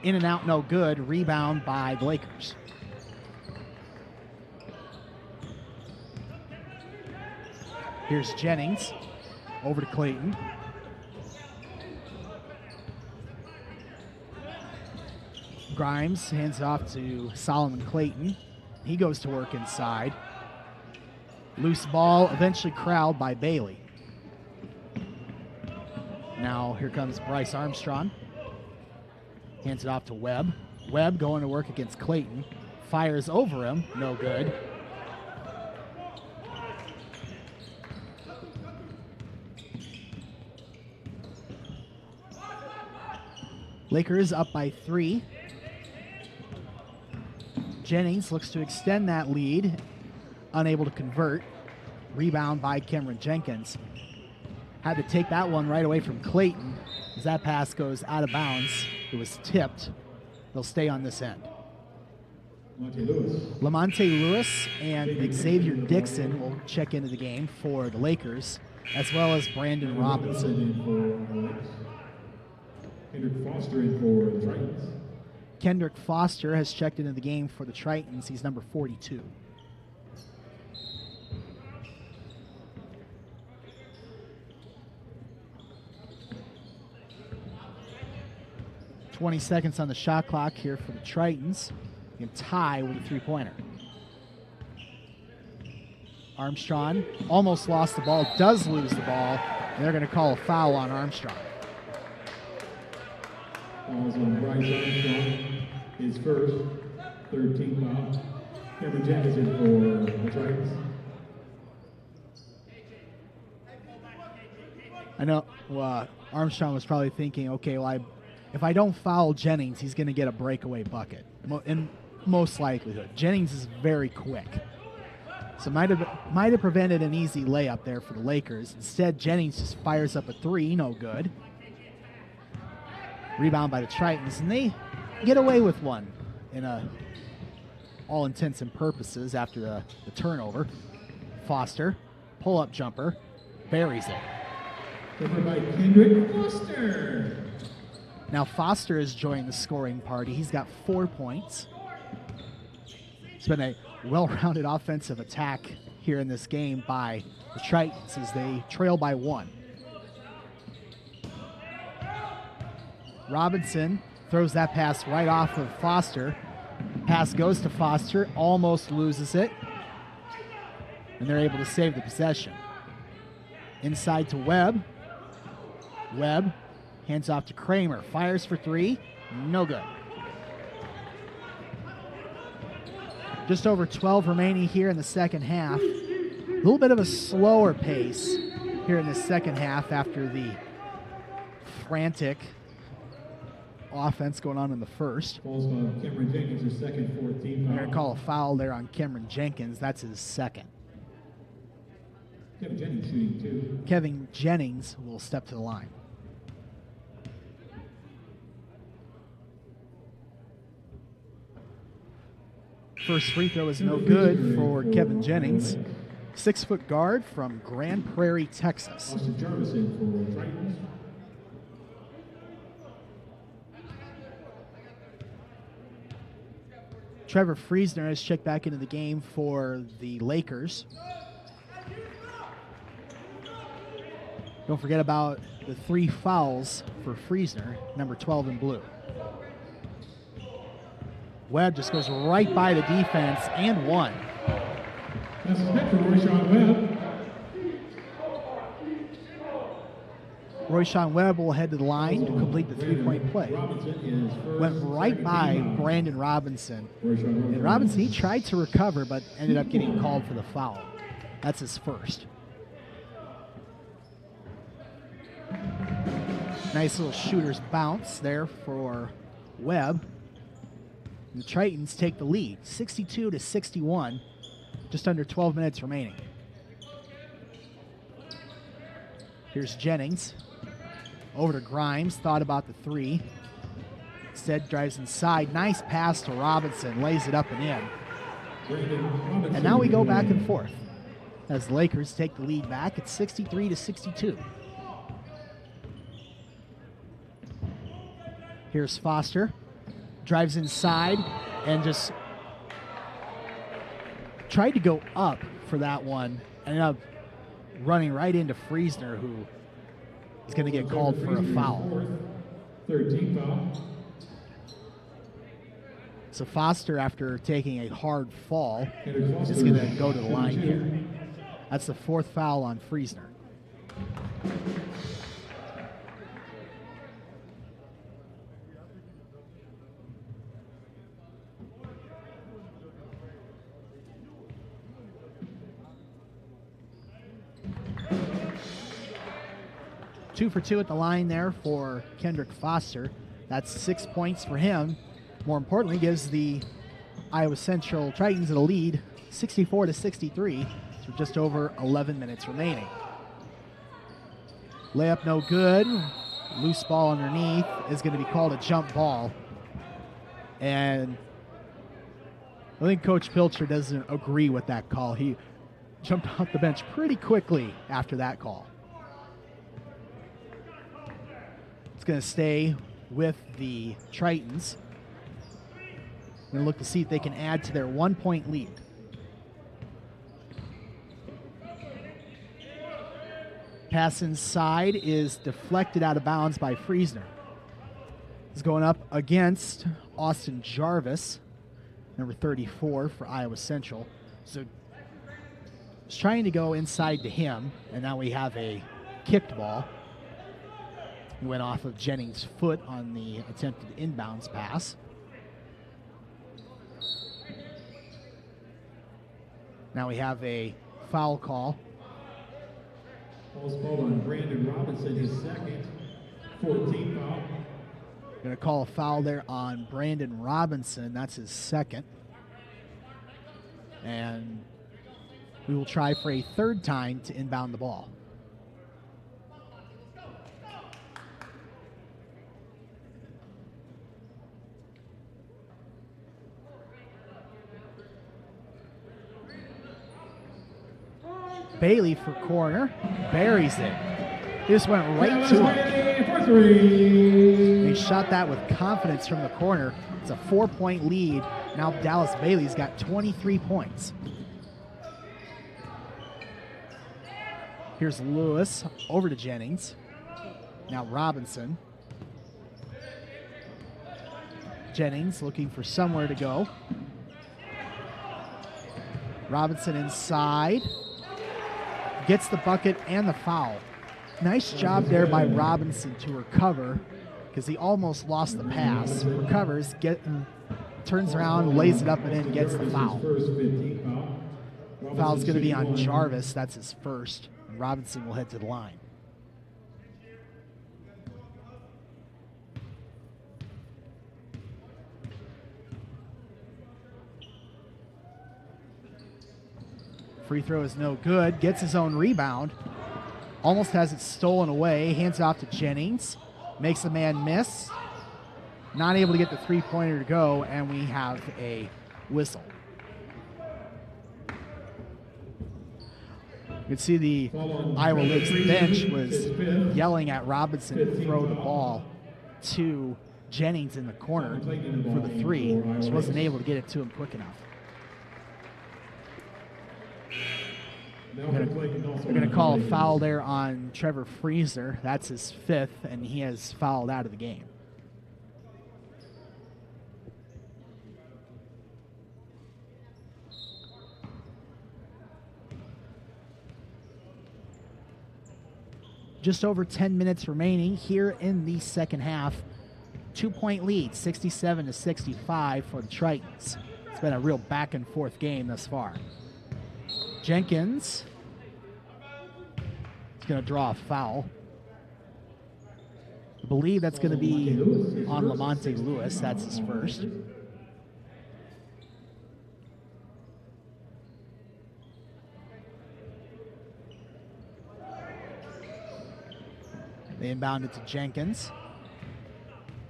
In and out, no good. Rebound by the Lakers. Here's Jennings over to Clayton. Grimes hands it off to Solomon Clayton. He goes to work inside. Loose ball, eventually corralled by Bailey. Now here comes Bryce Armstrong. Hands it off to Webb. Webb going to work against Clayton. Fires over him, no good. Lakers up by 3. Jennings looks to extend that lead, unable to convert. Rebound by Cameron Jenkins. Had to take that one right away from Clayton as that pass goes out of bounds. It was tipped. They'll stay on this end. Lamonte Lewis and Xavier Dixon will check into the game for the Lakers, as well as Brandon Robinson. Kendrick Foster in for the Tritons. Kendrick Foster has checked into the game for the Tritons. He's number 42. .20 seconds on the shot clock here for the Tritons. You can tie with a 3-pointer. Armstrong almost lost the ball, does lose the ball, and they're going to call a foul on Armstrong. Fouls on Bryce Armstrong, his first, 13th foul. Cameron Jenkins in for the Tritons. I know Armstrong was probably thinking, okay, well, if I don't foul Jennings, he's going to get a breakaway bucket. In most likelihood. Jennings is very quick. So might have prevented an easy layup there for the Lakers. Instead, Jennings just fires up a 3, no good. Rebound by the Tritons, and they get away with one in all intents and purposes after the turnover. Foster, pull-up jumper, buries it. Covered by Kendrick Foster. Now Foster has joined the scoring party. He's got 4 points. It's been a well-rounded offensive attack here in this game by the Tritons as they trail by 1. Robinson throws that pass right off of Foster. Pass goes to Foster, almost loses it. and they're able to save the possession. Inside to Webb. Webb hands off to Kramer. Fires for three. No good. Just over 12 remaining here in the second half. A little bit of a slower pace here in the second half after the frantic offense going on in the first. Falls on Cameron Jenkins, his second 14 foul. They're going to call a foul there on Cameron Jenkins. That's his second. Kevin Jennings shooting two. Kevin Jennings will step to the line. First free throw is no good for Kevin Jennings. 6-foot guard from Grand Prairie, Texas. Austin Jarvis in for Tritons. Trevor Friesner has checked back into the game for the Lakers. Don't forget about the 3 fouls for Friesner, number 12 in blue. Webb just goes right by the defense and one. That's a hit for Royshawn Webb. Royshawn Webb will head to the line to complete the 3-point play. Went right by Brandon Robinson. And Robinson, he tried to recover, but ended up getting called for the foul. That's his first. Nice little shooter's bounce there for Webb. And the Tritons take the lead, 62-61, just under 12 minutes remaining. Here's Jennings. Over to Grimes, thought about the 3. Instead drives inside. Nice pass to Robinson, lays it up and in. And now we go back and forth as the Lakers take the lead back at 63-62. Here's Foster. Drives inside and just tried to go up for that one. Ended up running right into Friesner, who is going to get called for a foul. 13 foul. So Foster, after taking a hard fall, is going to go to the line here. That's the 4th foul on Friesner. Two for 2 at the line there for Kendrick Foster. That's 6 points for him. More importantly, gives the Iowa Central Tritons a lead, 64-63, with just over 11 minutes remaining. Layup no good. Loose ball underneath is going to be called a jump ball. And I think Coach Pilcher doesn't agree with that call. He jumped off the bench pretty quickly after that call. It's going to stay with the Tritons. Going to look to see if they can add to their 1-point lead. Pass inside is deflected out of bounds by Friesner. He's going up against Austin Jarvis, number 34 for Iowa Central. So he's trying to go inside to him, and now we have a kicked ball. He went off of Jennings' foot on the attempted inbounds pass. Now we have a foul call. Falls called on Brandon Robinson, his second 14 foul. Going to call a foul there on Brandon Robinson. That's his second. And we will try for a 3rd time to inbound the ball. Bailey for corner, buries it. He just went right to him. He shot that with confidence from the corner. It's a 4-point lead. Now Dallas Bailey's got 23 points. Here's Lewis over to Jennings. Now Robinson. Jennings looking for somewhere to go. Robinson inside. gets the bucket and the foul. Nice job there by Robinson to recover because he almost lost the pass. Recovers, turns around, lays it up and in, gets the foul. Foul's going to be on Jarvis. That's his first. And Robinson will head to the line. Free throw is no good. Gets his own rebound. Almost has it stolen away. Hands it off to Jennings. Makes the man miss. Not able to get the three-pointer to go, and we have a whistle. You can see the Iowa Lakes bench was yelling at Robinson to throw the ball to Jennings in the corner for the three. Just wasn't able to get it to him quick enough. They're going to call a foul there on Trevor Freezer. That's his fifth, and he has fouled out of the game. Just over 10 minutes remaining here in the second half. 2-point lead, 67-65 for the Tritons. It's been a real back and forth game thus far. Jenkins is going to draw a foul. I believe that's going to be on Lamonte Lewis. That's his first. They inbound it to Jenkins.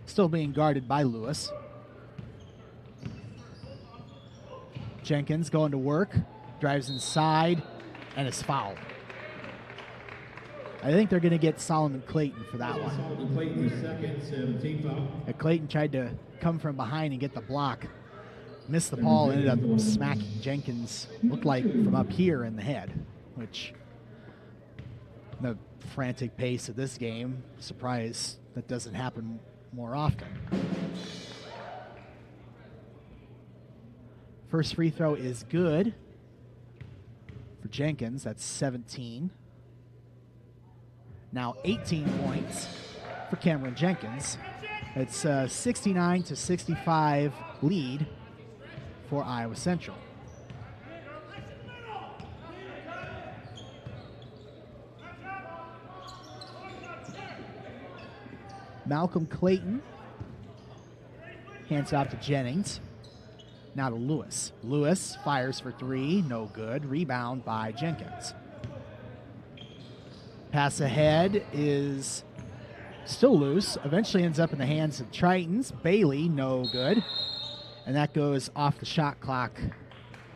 Still being guarded by Lewis. Jenkins going to work. Drives inside and is fouled. I think they're going to get Solomon Clayton for that one. Solomon Clayton, his second, 17 foul. Clayton tried to come from behind and get the block. Missed the ball, ended up smacking Jenkins, looked like from up here in the head, which the frantic pace of this game, surprised that doesn't happen more often. First free throw is good for Jenkins. That's 17. Now 18 points for Cameron Jenkins. It's a 69-65 lead for Iowa Central. Malcolm Clayton hands off to Jennings. Now to Lewis. Lewis fires for three, no good. Rebound by Jenkins. Pass ahead is still loose. Eventually ends up in the hands of Tritons. Bailey, no good. And that goes off the shot clock,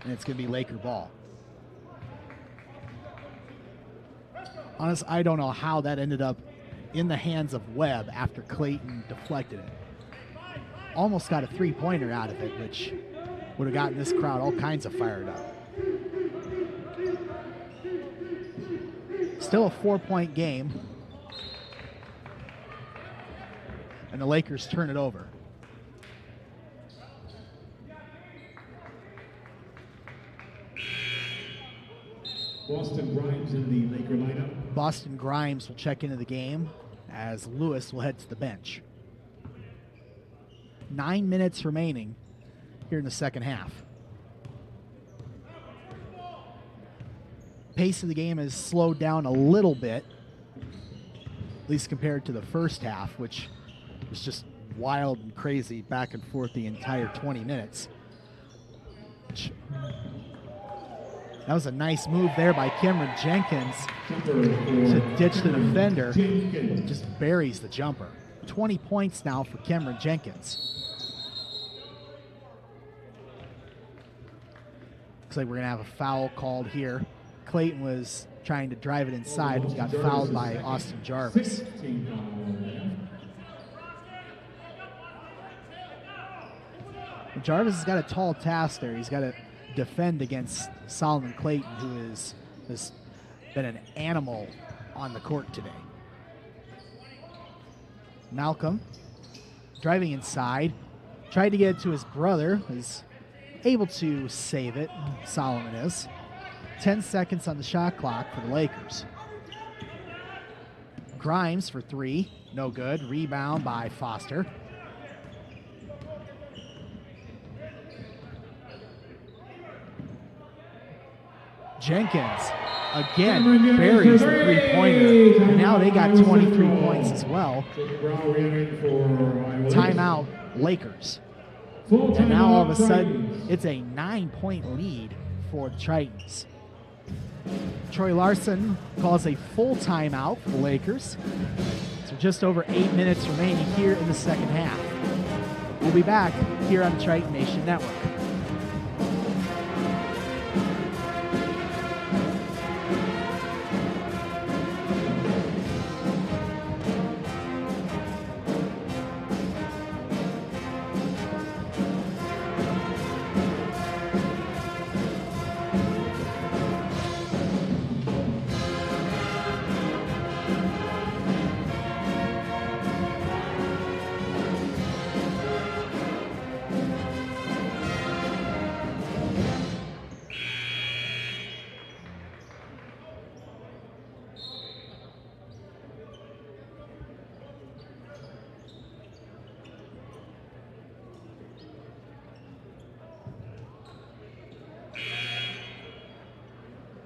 and it's going to be Laker ball. Honestly, I don't know how that ended up in the hands of Webb after Clayton deflected it. Almost got a three-pointer out of it, which would have gotten this crowd all kinds of fired up. Still a 4-point game. And the Lakers turn it over. Boston Grimes in the Laker lineup. Boston Grimes will check into the game as Lewis will head to the bench. 9 minutes remaining here in the second half. Pace of the game has slowed down a little bit, at least compared to the first half, which was just wild and crazy back and forth the entire 20 minutes. That was a nice move there by Cameron Jenkins to ditch the defender. Just buries the jumper. 20 points now for Cameron Jenkins. Looks like we're going to have a foul called here. Clayton was trying to drive it inside, but got fouled by Austin Jarvis. Jarvis has got a tall task there. He's got to defend against Solomon Clayton, who has been an animal on the court today. Malcolm driving inside, tried to get it to his brother, is able to save it. Solomon is. 10 seconds on the shot clock for the Lakers. Grimes for three, no good. Rebound by Foster. Jenkins again buries the three-pointer, and now they got 23 points as well. Timeout, Lakers. And now all of a sudden, it's a 9-point lead for the Tritons. Troy Larson calls a full timeout for the Lakers. So just over 8 minutes remaining here in the second half. We'll be back here on the Triton Nation Network.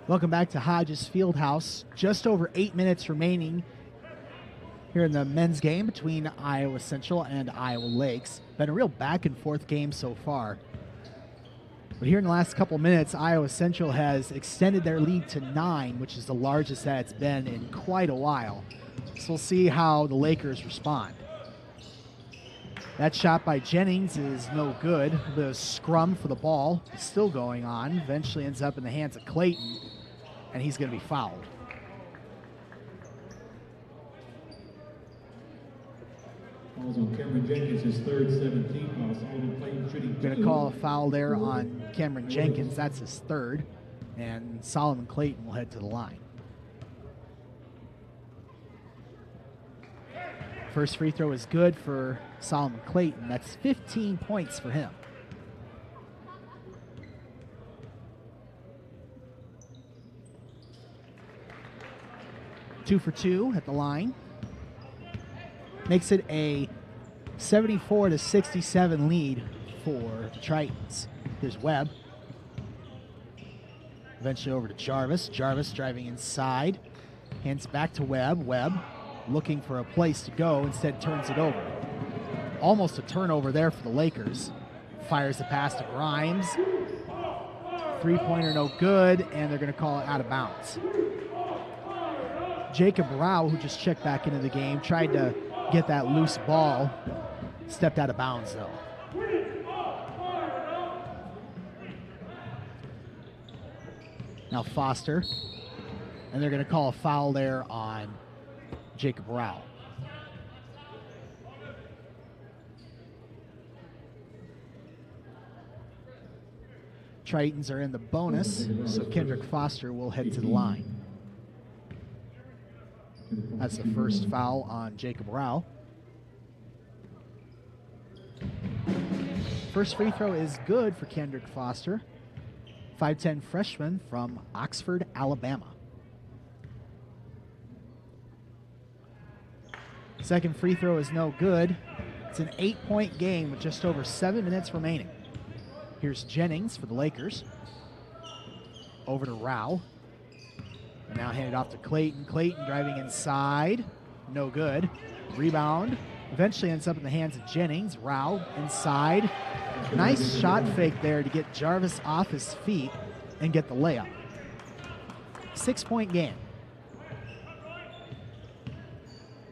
Welcome back to Hodges Fieldhouse. Just over 8 minutes remaining here in the men's game between Iowa Central and Iowa Lakes. Been a real back and forth game so far. But here in the last couple minutes, Iowa Central has extended their lead to 9, which is the largest that it's been in quite a while. So we'll see how the Lakers respond. That shot by Jennings is no good. The scrum for the ball is still going on. Eventually ends up in the hands of Clayton, and he's going to be fouled. Falls on Cameron Jenkins, his third 17 foul. Solomon Clayton shooting Going to call a foul there on Cameron Jenkins. That's his third, and Solomon Clayton will head to the line. First free throw is good for Solomon Clayton. That's 15 points for him. Two for two at the line. Makes it a 74-67 lead for the Tritons. Here's Webb. Eventually over to Jarvis. Jarvis driving inside. Hands back to Webb. Webb looking for a place to go, instead turns it over. Almost a turnover there for the Lakers. Fires the pass to Grimes. Three-pointer no good, and they're going to call it out of bounds. Jacob Rao, who just checked back into the game, tried to get that loose ball. Stepped out of bounds, though. Now Foster. And they're going to call a foul there on Jacob Rao. Tritons are in the bonus, so Kendrick Foster will head to the line. That's the first foul on Jacob Rao. First free throw is good for Kendrick Foster, 5'10" freshman from Oxford, Alabama. Second free throw is no good. It's an 8-point game with just over 7 minutes remaining. Here's Jennings for the Lakers. Over to Rao. And now handed off to Clayton. Clayton driving inside. No good. Rebound. Eventually ends up in the hands of Jennings. Rao inside. Nice shot fake there to get Jarvis off his feet and get the layup. 6-point game.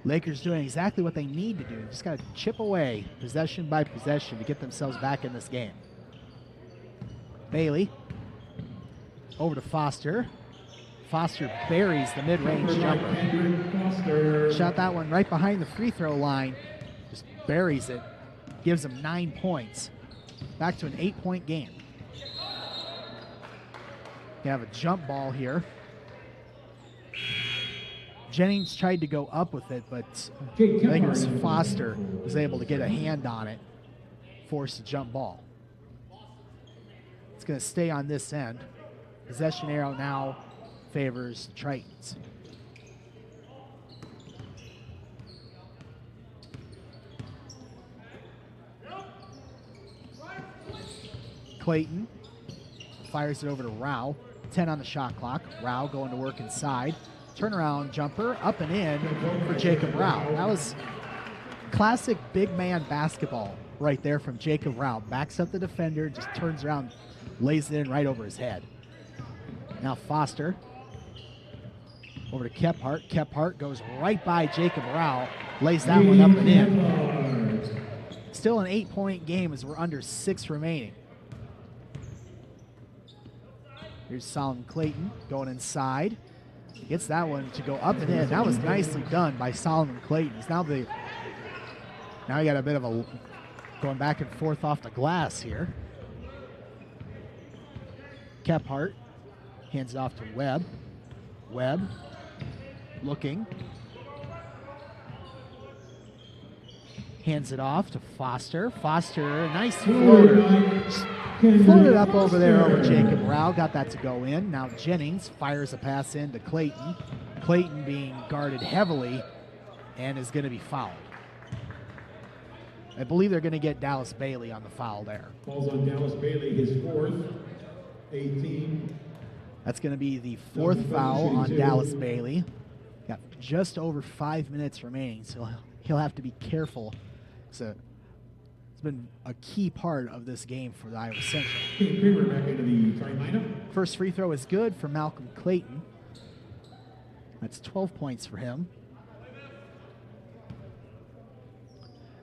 Lakers doing exactly what they need to do. Just got to chip away possession by possession to get themselves back in this game. Bailey over to Foster. Foster buries the mid-range jumper. Shot that one right behind the free throw line. Just buries it. Gives them 9 points. Back to an 8-point game. You have a jump ball here. Jennings tried to go up with it, but I think it was Foster was able to get a hand on it, force a jump ball. It's going to stay on this end. Possession arrow now favors the Tritons. Clayton fires it over to Rao. 10 on the shot clock. Rao going to work inside. Turnaround jumper up and in for Jacob Rao. That was classic big man basketball right there from Jacob Rao. Backs up the defender, just turns around, lays it in right over his head. Now Foster over to Kephart. Kephart goes right by Jacob Rao, lays that one up and in. Still an 8-point game as we're under 6 remaining. Here's Solomon Clayton going inside. Gets that one to go up and in. That was nicely done by Solomon Clayton. He's now he got a bit of a going back and forth off the glass here. Kephart hands it off to Webb. Webb looking. Hands it off to Foster. Foster, nice floater. Floated up over there over Jacob Rao. Got that to go in. Now Jennings fires a pass in to Clayton. Clayton being guarded heavily and is going to be fouled. I believe they're going to get Dallas Bailey on the foul there. Falls on Dallas Bailey, his fourth, 18. That's going to be the 4th foul on Dallas Bailey. Got just over 5 minutes remaining, so he'll have to be careful. So it's been a key part of this game for the Iowa Central. Kramer back into the starting lineup. First free throw is good for Malcolm Clayton. That's 12 points for him.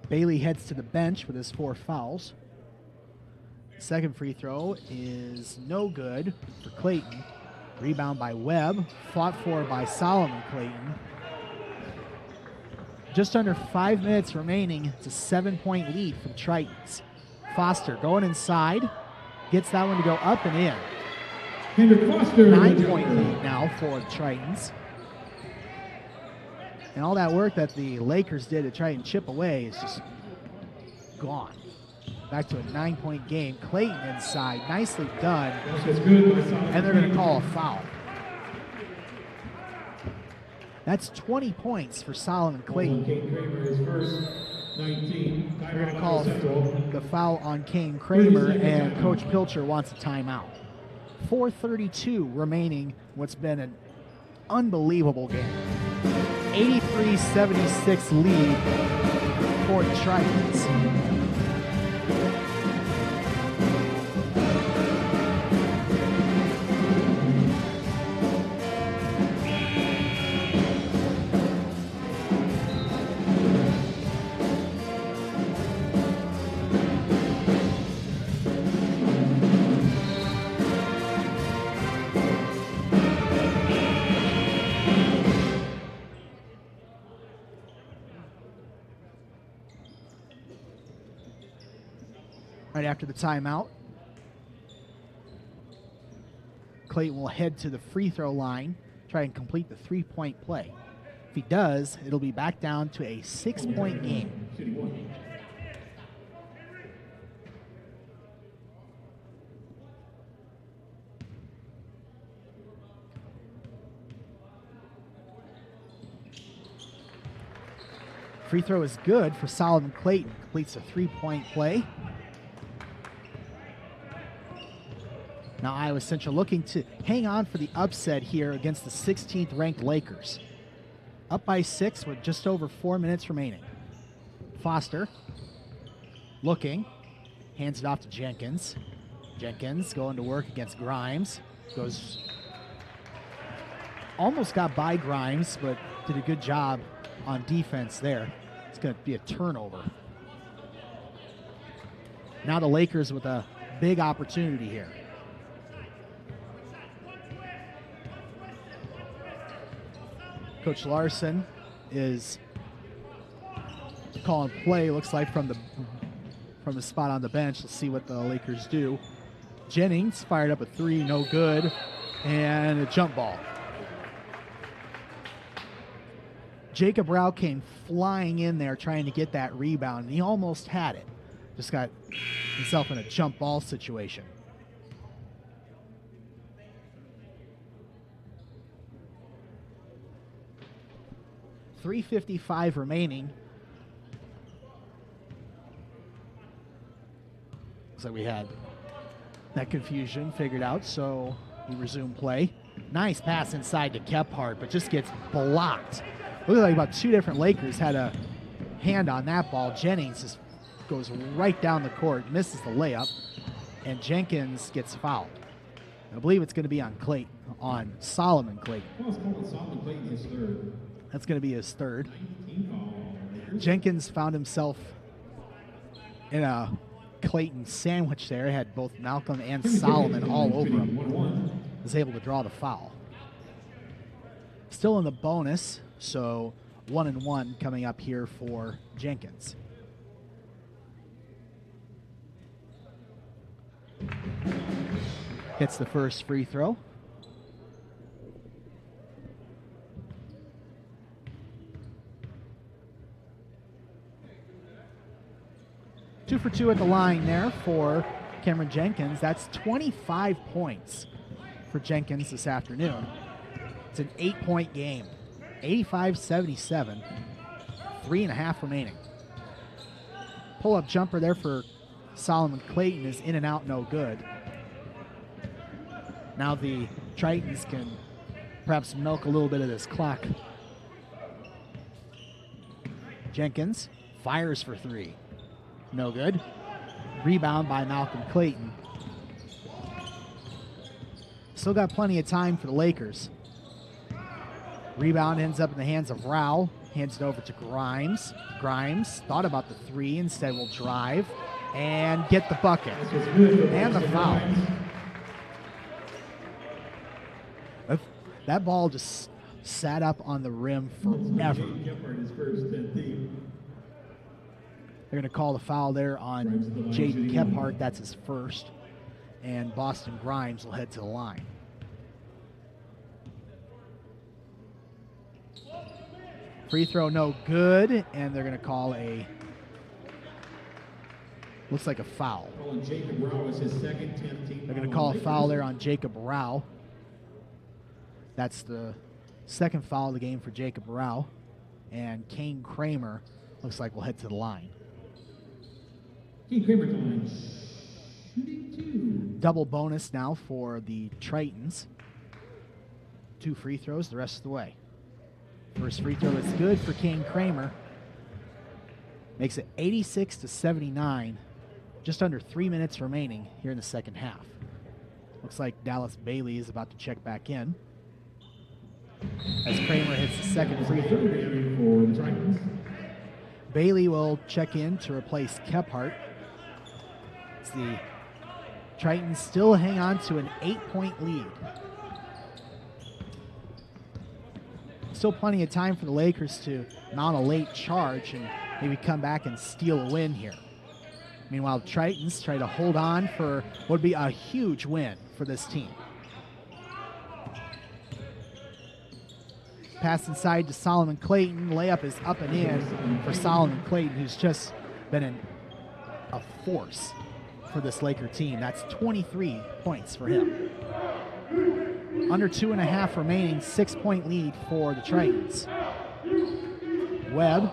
Bailey heads to the bench with his 4 fouls. Second free throw is no good for Clayton. Rebound by Webb, fought for by Solomon Clayton. Just under 5 minutes remaining. It's a 7-point lead for the Tritons. Foster going inside, gets that one to go up and in. Kendrick Foster. 9-point lead now for the Tritons. And all that work that the Lakers did to try and chip away is just gone. Back to a 9-point game. Clayton inside, nicely done. And they're going to call a foul. That's 20 points for Solomon Clayton. They're going to call the foul on Kane Kramer, and Coach Pilcher wants a timeout. 4:32 remaining, what's been an unbelievable game. 83-76 lead for the Tritons. Right after the timeout, Clayton will head to the free throw line, try and complete the 3-point play. If he does, it'll be back down to a 6-point game. Free throw is good for Solomon Clayton. Completes a 3-point play. Now Iowa Central looking to hang on for the upset here against the 16th ranked Lakers. Up by 6 with just over 4 minutes remaining. Foster looking, hands it off to Jenkins. Jenkins going to work against Grimes. Almost got by Grimes, but did a good job on defense there. It's going to be a turnover. Now the Lakers with a big opportunity here. Coach Larson is calling play, looks like from the spot on the bench. Let's see what the Lakers do. Jennings fired up a 3, no good, and a jump ball. Jacob Rao came flying in there trying to get that rebound, and he almost had it. Just got himself in a jump ball situation. 3:55 remaining. Looks like we had that confusion figured out, so we resume play. Nice pass inside to Kephart, but just gets blocked. Looked like about two different Lakers had a hand on that ball. Jennings just goes right down the court, misses the layup, and Jenkins gets fouled. I believe it's going to be on Solomon Clayton. Solomon Clayton, his third. That's going to be his third. 19 foul. Jenkins found himself in a Clayton sandwich there. Had both Malcolm and Solomon all over him. Was able to draw the foul. Still in the bonus, so 1-1 coming up here for Jenkins. Hits the first free throw. Two for two at the line there for Cameron Jenkins. That's 25 points for Jenkins this afternoon. It's an 8-point game. 85-77. 3.5 remaining. Pull-up jumper there for Solomon Clayton is in and out, no good. Now the Tritons can perhaps milk a little bit of this clock. Jenkins fires for three. No good. Rebound by Malcolm Clayton. Still got plenty of time for the Lakers. Rebound ends up in the hands of Rao. Hands it over to Grimes. Grimes thought about the three, instead will drive and get the bucket. And the foul. That ball just sat up on the rim forever. They're going to call the foul there on Jaden Kephart. That's his first. And Boston Grimes will head to the line. Free throw no good, and they're going to call looks like a foul. They're going to call a foul there on Jacob Rao. That's the second foul of the game for Jacob Rao. And Kane Kramer looks like we'll head to the line. Kane Kramer to the line. Shooting two. Double bonus now for the Tritons. 2 free throws the rest of the way. First free throw is good for Kane Kramer. Makes it 86-79. Just under 3 minutes remaining here in the second half. Looks like Dallas Bailey is about to check back in. As Kramer hits the second free throw. Bailey will check in to replace Kephart. As the Tritons still hang on to an 8-point lead. Still plenty of time for the Lakers to mount a late charge and maybe come back and steal a win here. Meanwhile, the Tritons try to hold on for what would be a huge win for this team. Pass inside to Solomon Clayton. Layup is up and in for Solomon Clayton, who's just been a force for this Laker team. That's 23 points for him. Under 2.5 remaining, 6-point lead for the Tritons. Webb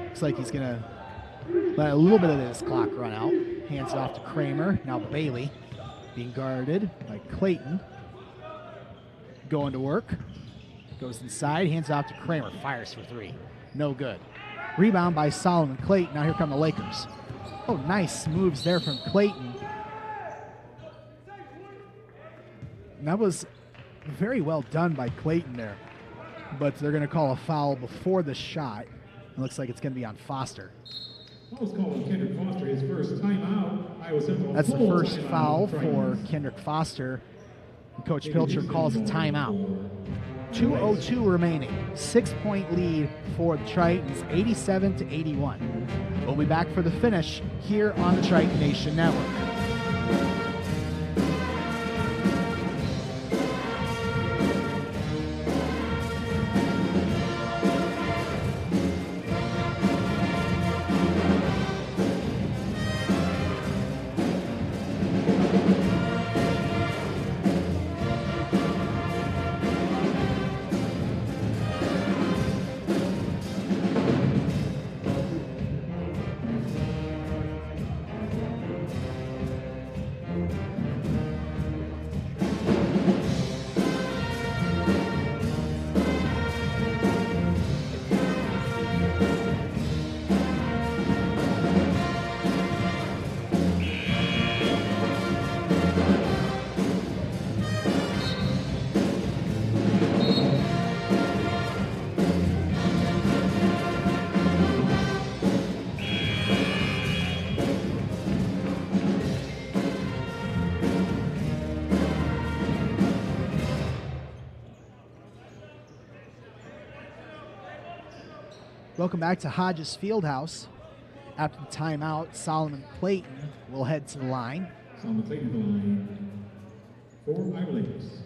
looks like he's going to let a little bit of this clock run out. Hands it off to Kramer. Now Bailey being guarded by Clayton. Going to work. Goes inside, hands it off to Kramer. Fires for three. No good. Rebound by Solomon Clayton. Now here come the Lakers. Oh, nice moves there from Clayton. And that was very well done by Clayton there. But they're going to call a foul before the shot. It looks like it's going to be on Foster. Foul's called on Kendrick Foster, his first timeout. Iowa Central. That's the first foul for Kendrick Foster. And Coach Pilcher calls a timeout. 2:02 remaining. 6-point lead for the Tritons, 87-81. We'll be back for the finish here on the Triton Nation Network. Welcome back to Hodges Fieldhouse. After the timeout, Solomon Clayton will head to the line. Solomon Clayton to the line for Iowa Lakes.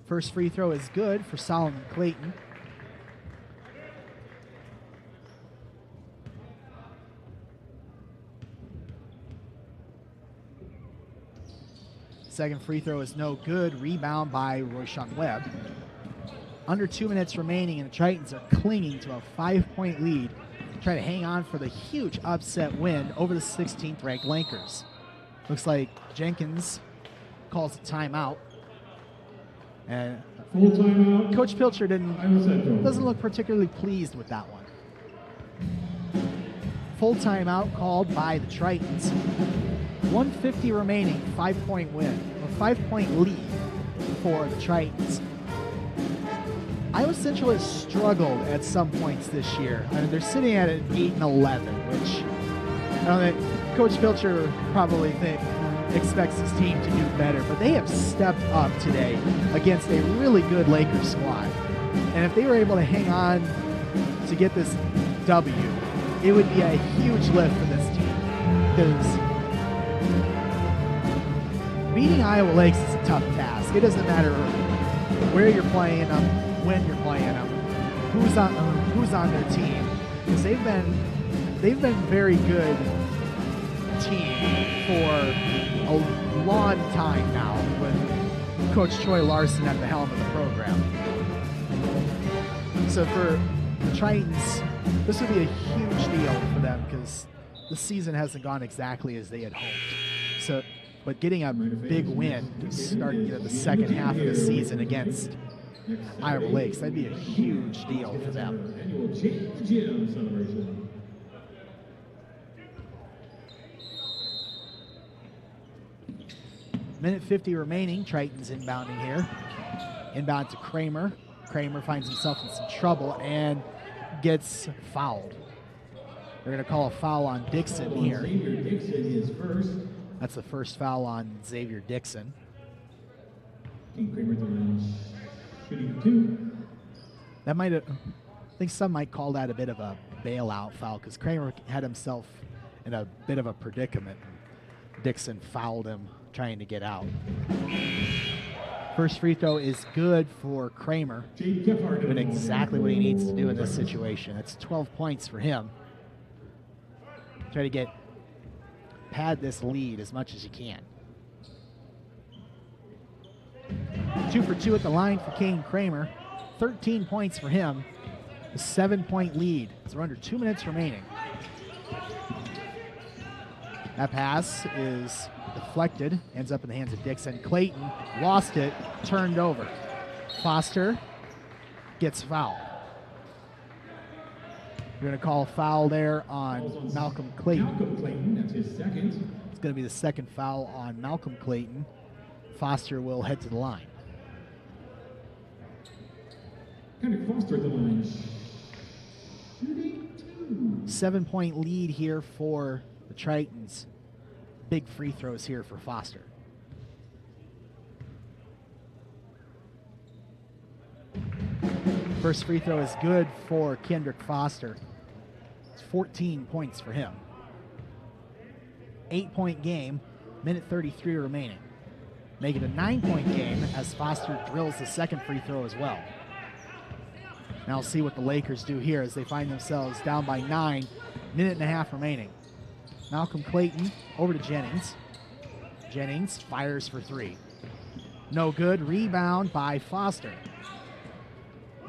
First free throw is good for Solomon Clayton. Second free throw is no good. Rebound by Royshon Webb. Under 2 minutes remaining, and the Tritons are clinging to a 5-point lead to try to hang on for the huge upset win over the 16th ranked Lakers. Looks like Jenkins calls a timeout. And full timeout. Coach Pilcher doesn't look particularly pleased with that one. Full timeout called by the Tritons. 150 remaining, 5-point win, a 5-point lead for the Tritons. Iowa Central has struggled at some points this year. I mean, they're sitting at an 8-11, which I don't think Coach Pilcher probably expects his team to do better, but they have stepped up today against a really good Lakers squad. And if they were able to hang on to get this W, it would be a huge lift for this team. Because beating Iowa Lakes is a tough task. It doesn't matter where you're playing them, when you're playing them, who's on their team, because they've been very good team for a long time now with Coach Troy Larson at the helm of the program. So for the Tritons, this would be a huge deal for them because the season hasn't gone exactly as they had hoped. But getting a big win to start the second half of the season against Iowa Lakes, that'd be a huge deal for them. Annual GM celebration. Minute 50 remaining, Tritons inbounding here. Inbound to Kramer. Kramer finds himself in some trouble and gets fouled. They're going to call a foul on Dixon here. Xavier Dixon is first. That's the first foul on Xavier Dixon. Team Kramer shooting 2. That might have, I think some might call that a bit of a bailout foul because Kramer had himself in a bit of a predicament. Dixon fouled him trying to get out. First free throw is good for Kramer. Doing exactly what he needs to do in this situation. It's 12 points for him. Try to pad this lead as much as you can. 2 for 2 at the line for Kane Kramer. 13 points for him. A 7-point lead. So we're under 2 minutes remaining. That pass is deflected, ends up in the hands of Dixon. Clayton lost it, turned over. Foster gets fouled. We're going to call a foul there on Malcolm Clayton. Malcolm Clayton, that's his second. It's going to be the second foul on Malcolm Clayton. Foster will head to the line. Kendrick Foster at the line. Shooting 2. 7-point lead here for the Tritons. Big free throws here for Foster. First free throw is good for Kendrick Foster. It's 14 points for him. 8-point game, minute 33 remaining. Make it a 9-point game as Foster drills the second free throw as well. Now we'll see what the Lakers do here as they find themselves down by 9, minute and a half remaining. Malcolm Clayton over to Jennings. Jennings fires for 3. No good. Rebound by Foster.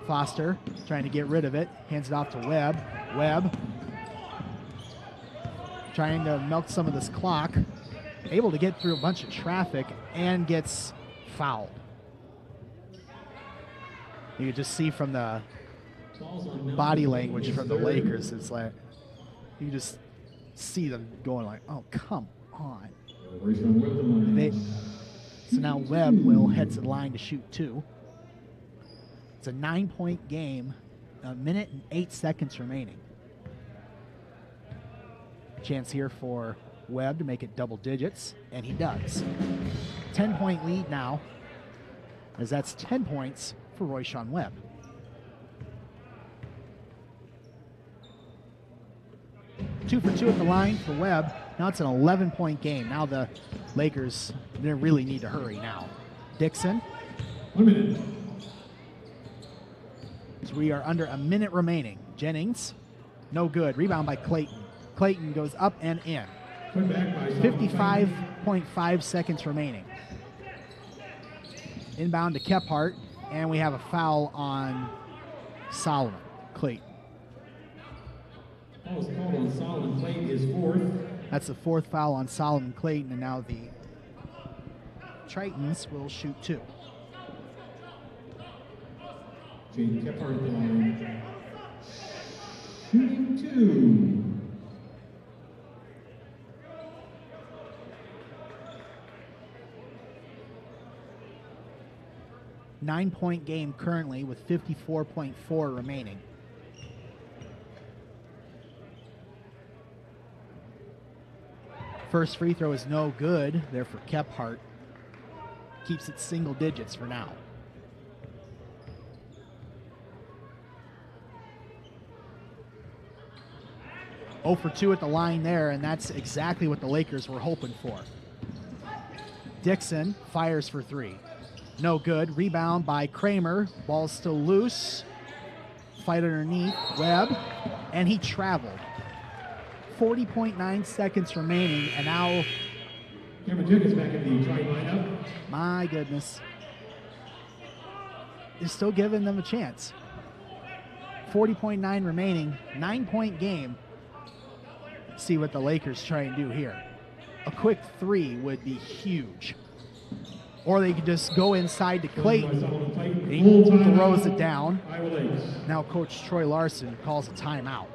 Foster trying to get rid of it. Hands it off to Webb. Webb trying to milk some of this clock. Able to get through a bunch of traffic and gets fouled. You can just see from the body language from the Lakers, it's like you just see them going like, oh, come on. So now Webb will head to the line to shoot 2. It's a 9-point game, a minute and 8 seconds remaining. Chance here for Webb to make it double digits, and he does. 10-point lead now, as that's 10 points for Royshawn Webb. Two for two at the line for Webb. Now it's an 11-point game. Now the Lakers, they really need to hurry now. Dixon. 1 minute. So we are under a minute remaining. Jennings, no good. Rebound by Clayton. Clayton goes up and in. 55.5 seconds remaining. Inbound to Kephart, and we have a foul on Solomon. Clayton. Foul is called on Solomon. Clayton is fourth. That's the fourth foul on Solomon Clayton, and now the Tritons will shoot two. Jaden Kephart at the line. Shooting two. Nine-point game currently with 54.4 remaining. First free throw is no good there for Kephart. Keeps it single digits for now. Oh for 2 at the line there, and that's exactly what the Lakers were hoping for. Dixon fires for three. No good. Rebound by Kramer. Ball's still loose. Fight underneath. Webb. And he traveled. 40.9 seconds remaining, and now... Cameron Dick is back in the try lineup. My goodness. They're still giving them a chance. 40.9 remaining. 9-point game. See what the Lakers try and do here. A quick three would be huge. Or they could just go inside to Clayton. He throws it down. Now Coach Troy Larson calls a timeout.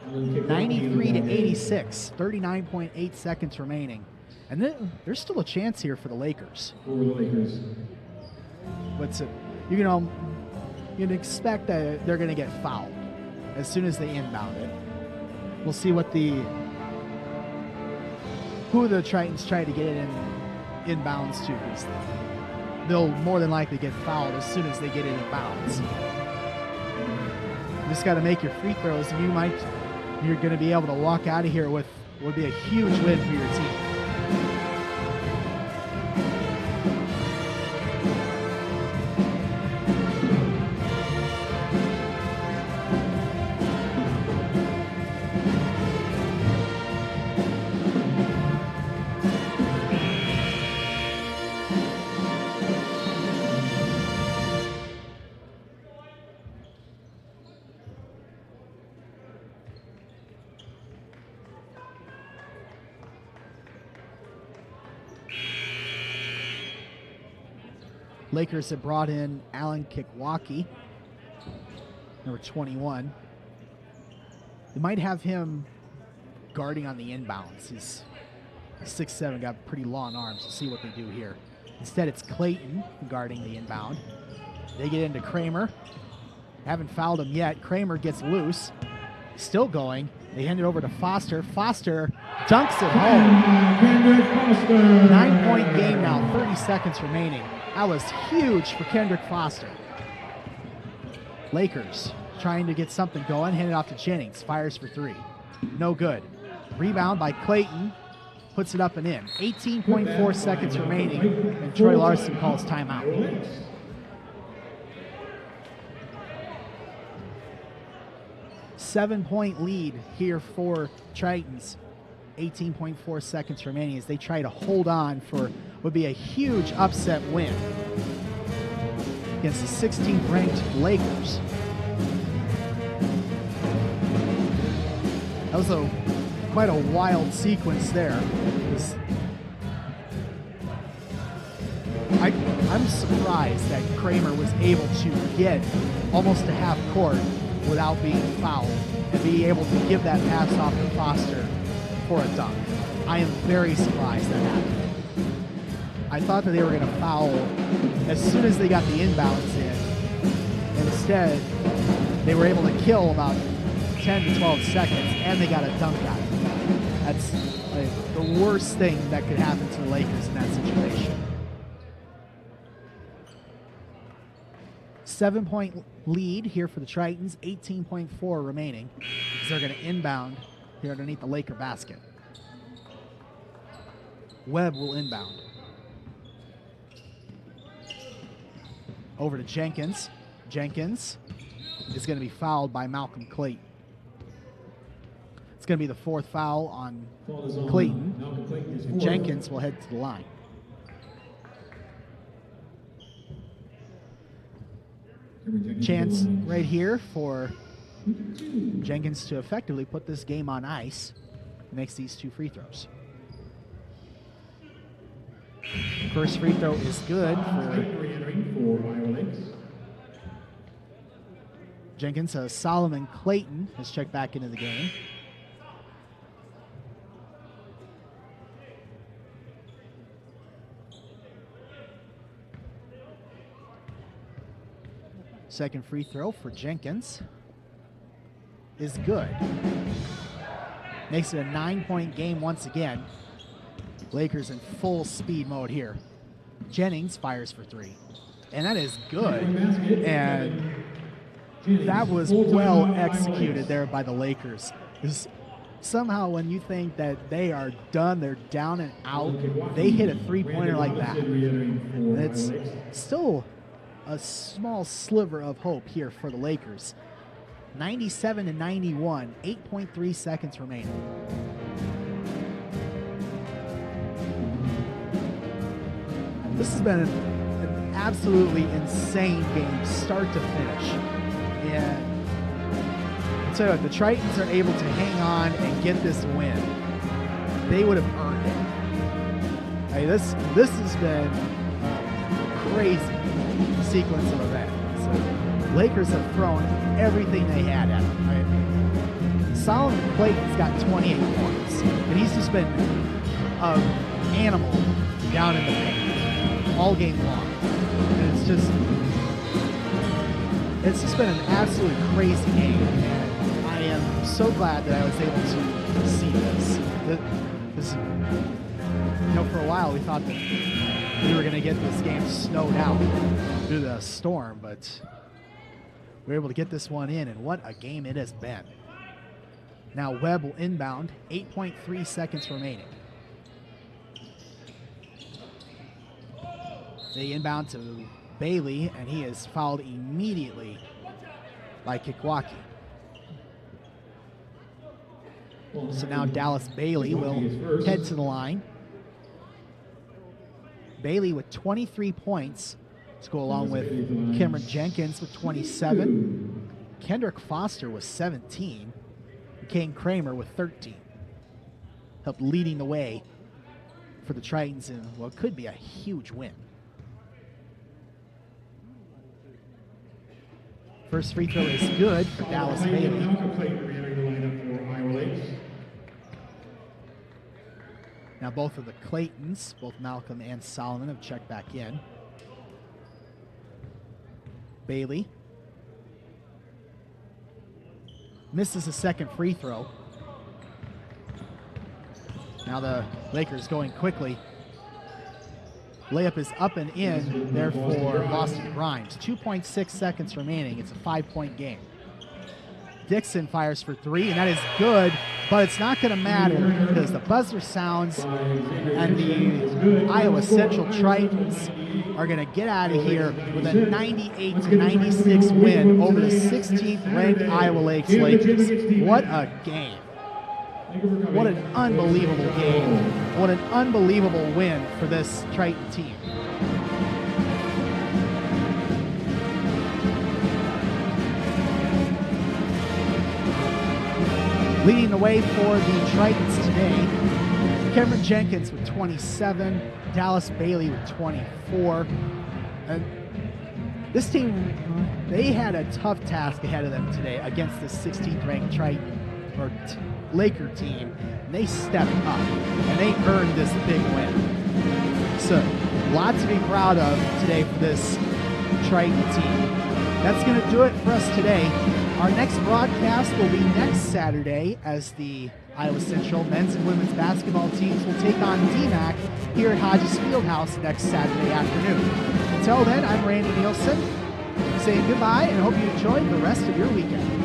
93 to 86, 39.8 seconds remaining. And then there's still a chance here for the Lakers. Over the Lakers. But you'd expect that they're going to get fouled as soon as they inbound it. We'll see who the Tritons try to get it inbounds to, because they'll more than likely get fouled as soon as they get it in bounds. You just got to make your free throws, and you're going to be able to walk out of here with what would be a huge win for your team. Lakers have brought in Alan Kikwaki, number 21. They might have him guarding on the inbounds. He's 6'7", got pretty long arms. We'll see what they do here. Instead, it's Clayton guarding the inbound. They get into Kramer. Haven't fouled him yet. Kramer gets loose. Still going. They hand it over to Foster. Foster dunks it home. 9-point game now, 30 seconds remaining. That was huge for Kendrick Foster. Lakers trying to get something going. Hand it off to Jennings. Fires for three. No good. Rebound by Clayton. Puts it up and in. 18.4 seconds remaining, and Troy Larson calls timeout. Seven-point lead here for Tritons. 18.4 seconds remaining as they try to hold on for what would be a huge upset win against the 16th ranked Lakers. That was quite a wild sequence there. I'm surprised that Kramer was able to get almost to half court without being fouled and be able to give that pass off to Foster for a dunk. I am very surprised that happened. I thought that they were going to foul as soon as they got the inbounds in. Instead, they were able to kill about 10 to 12 seconds, and they got a dunk out of it. That's the worst thing that could happen to the Lakers in that situation. 7-point lead here for the Tritons, 18.4 remaining, as they're going to inbound here underneath the Laker basket. Webb will inbound. Over to Jenkins. Jenkins is going to be fouled by Malcolm Clayton. It's going to be the fourth foul on Clayton. Jenkins will head to the line. Chance right here for Jenkins to effectively put this game on ice. He makes these 2 free throws. First free throw is good for Jenkins. Solomon Clayton has checked back into the game. Second free throw for Jenkins is good. Makes it a 9-point game once again. Lakers in full speed mode here. Jennings fires for 3. And that is good. And that was well executed there by the Lakers. Somehow when you think that they are done, they're down and out, they hit a 3-pointer like that. And it's still a small sliver of hope here for the Lakers. 97-91, 8.3 seconds remaining. This has been an absolutely insane game, start to finish. And so if the Tritons are able to hang on and get this win, they would have earned it. I mean, this has been a crazy sequence of events. So Lakers have thrown everything they had at them. Right? Solomon Clayton's got 28 points, and he's just been an animal down in the paint all game long. And it's just been an absolutely crazy game, and I am so glad that I was able to see this. For a while we thought that we were going to get this game snowed out due to the storm, but we were able to get this one in, and what a game it has been. Now Webb will inbound, 8.3 seconds remaining. They inbound to Bailey, and he is fouled immediately by Kikwaki. So now Dallas Bailey will head to the line. Bailey with 23 points to go along with Cameron Jenkins with 27. Kendrick Foster with 17. Kane Kramer with 13. Helped leading the way for the Tritons in what could be a huge win. First free throw is good for Dallas Bailey. Now both of the Claytons, both Malcolm and Solomon, have checked back in. Bailey misses a second free throw. Now the Lakers going quickly. Layup is up and in there for Boston Grimes. 2.6 seconds remaining. It's a 5-point game. Dixon fires for 3, and that is good, but it's not going to matter because the buzzer sounds and the Iowa Central Tritons are going to get out of here with a 98-96 win over the 16th ranked Iowa Lakers. What a game. What an unbelievable game. What an unbelievable win for this Triton team. Leading the way for the Tritons today, Cameron Jenkins with 27, Dallas Bailey with 24. And this team, they had a tough task ahead of them today against the 16th ranked Laker team. And they stepped up and they earned this big win. So, lots to be proud of today for this Triton team. That's going to do it for us today. Our next broadcast will be next Saturday as the Iowa Central men's and women's basketball teams will take on DMAC here at Hodges Fieldhouse next Saturday afternoon. Until then, I'm Randy Nielsen. saying goodbye and hope you enjoy the rest of your weekend.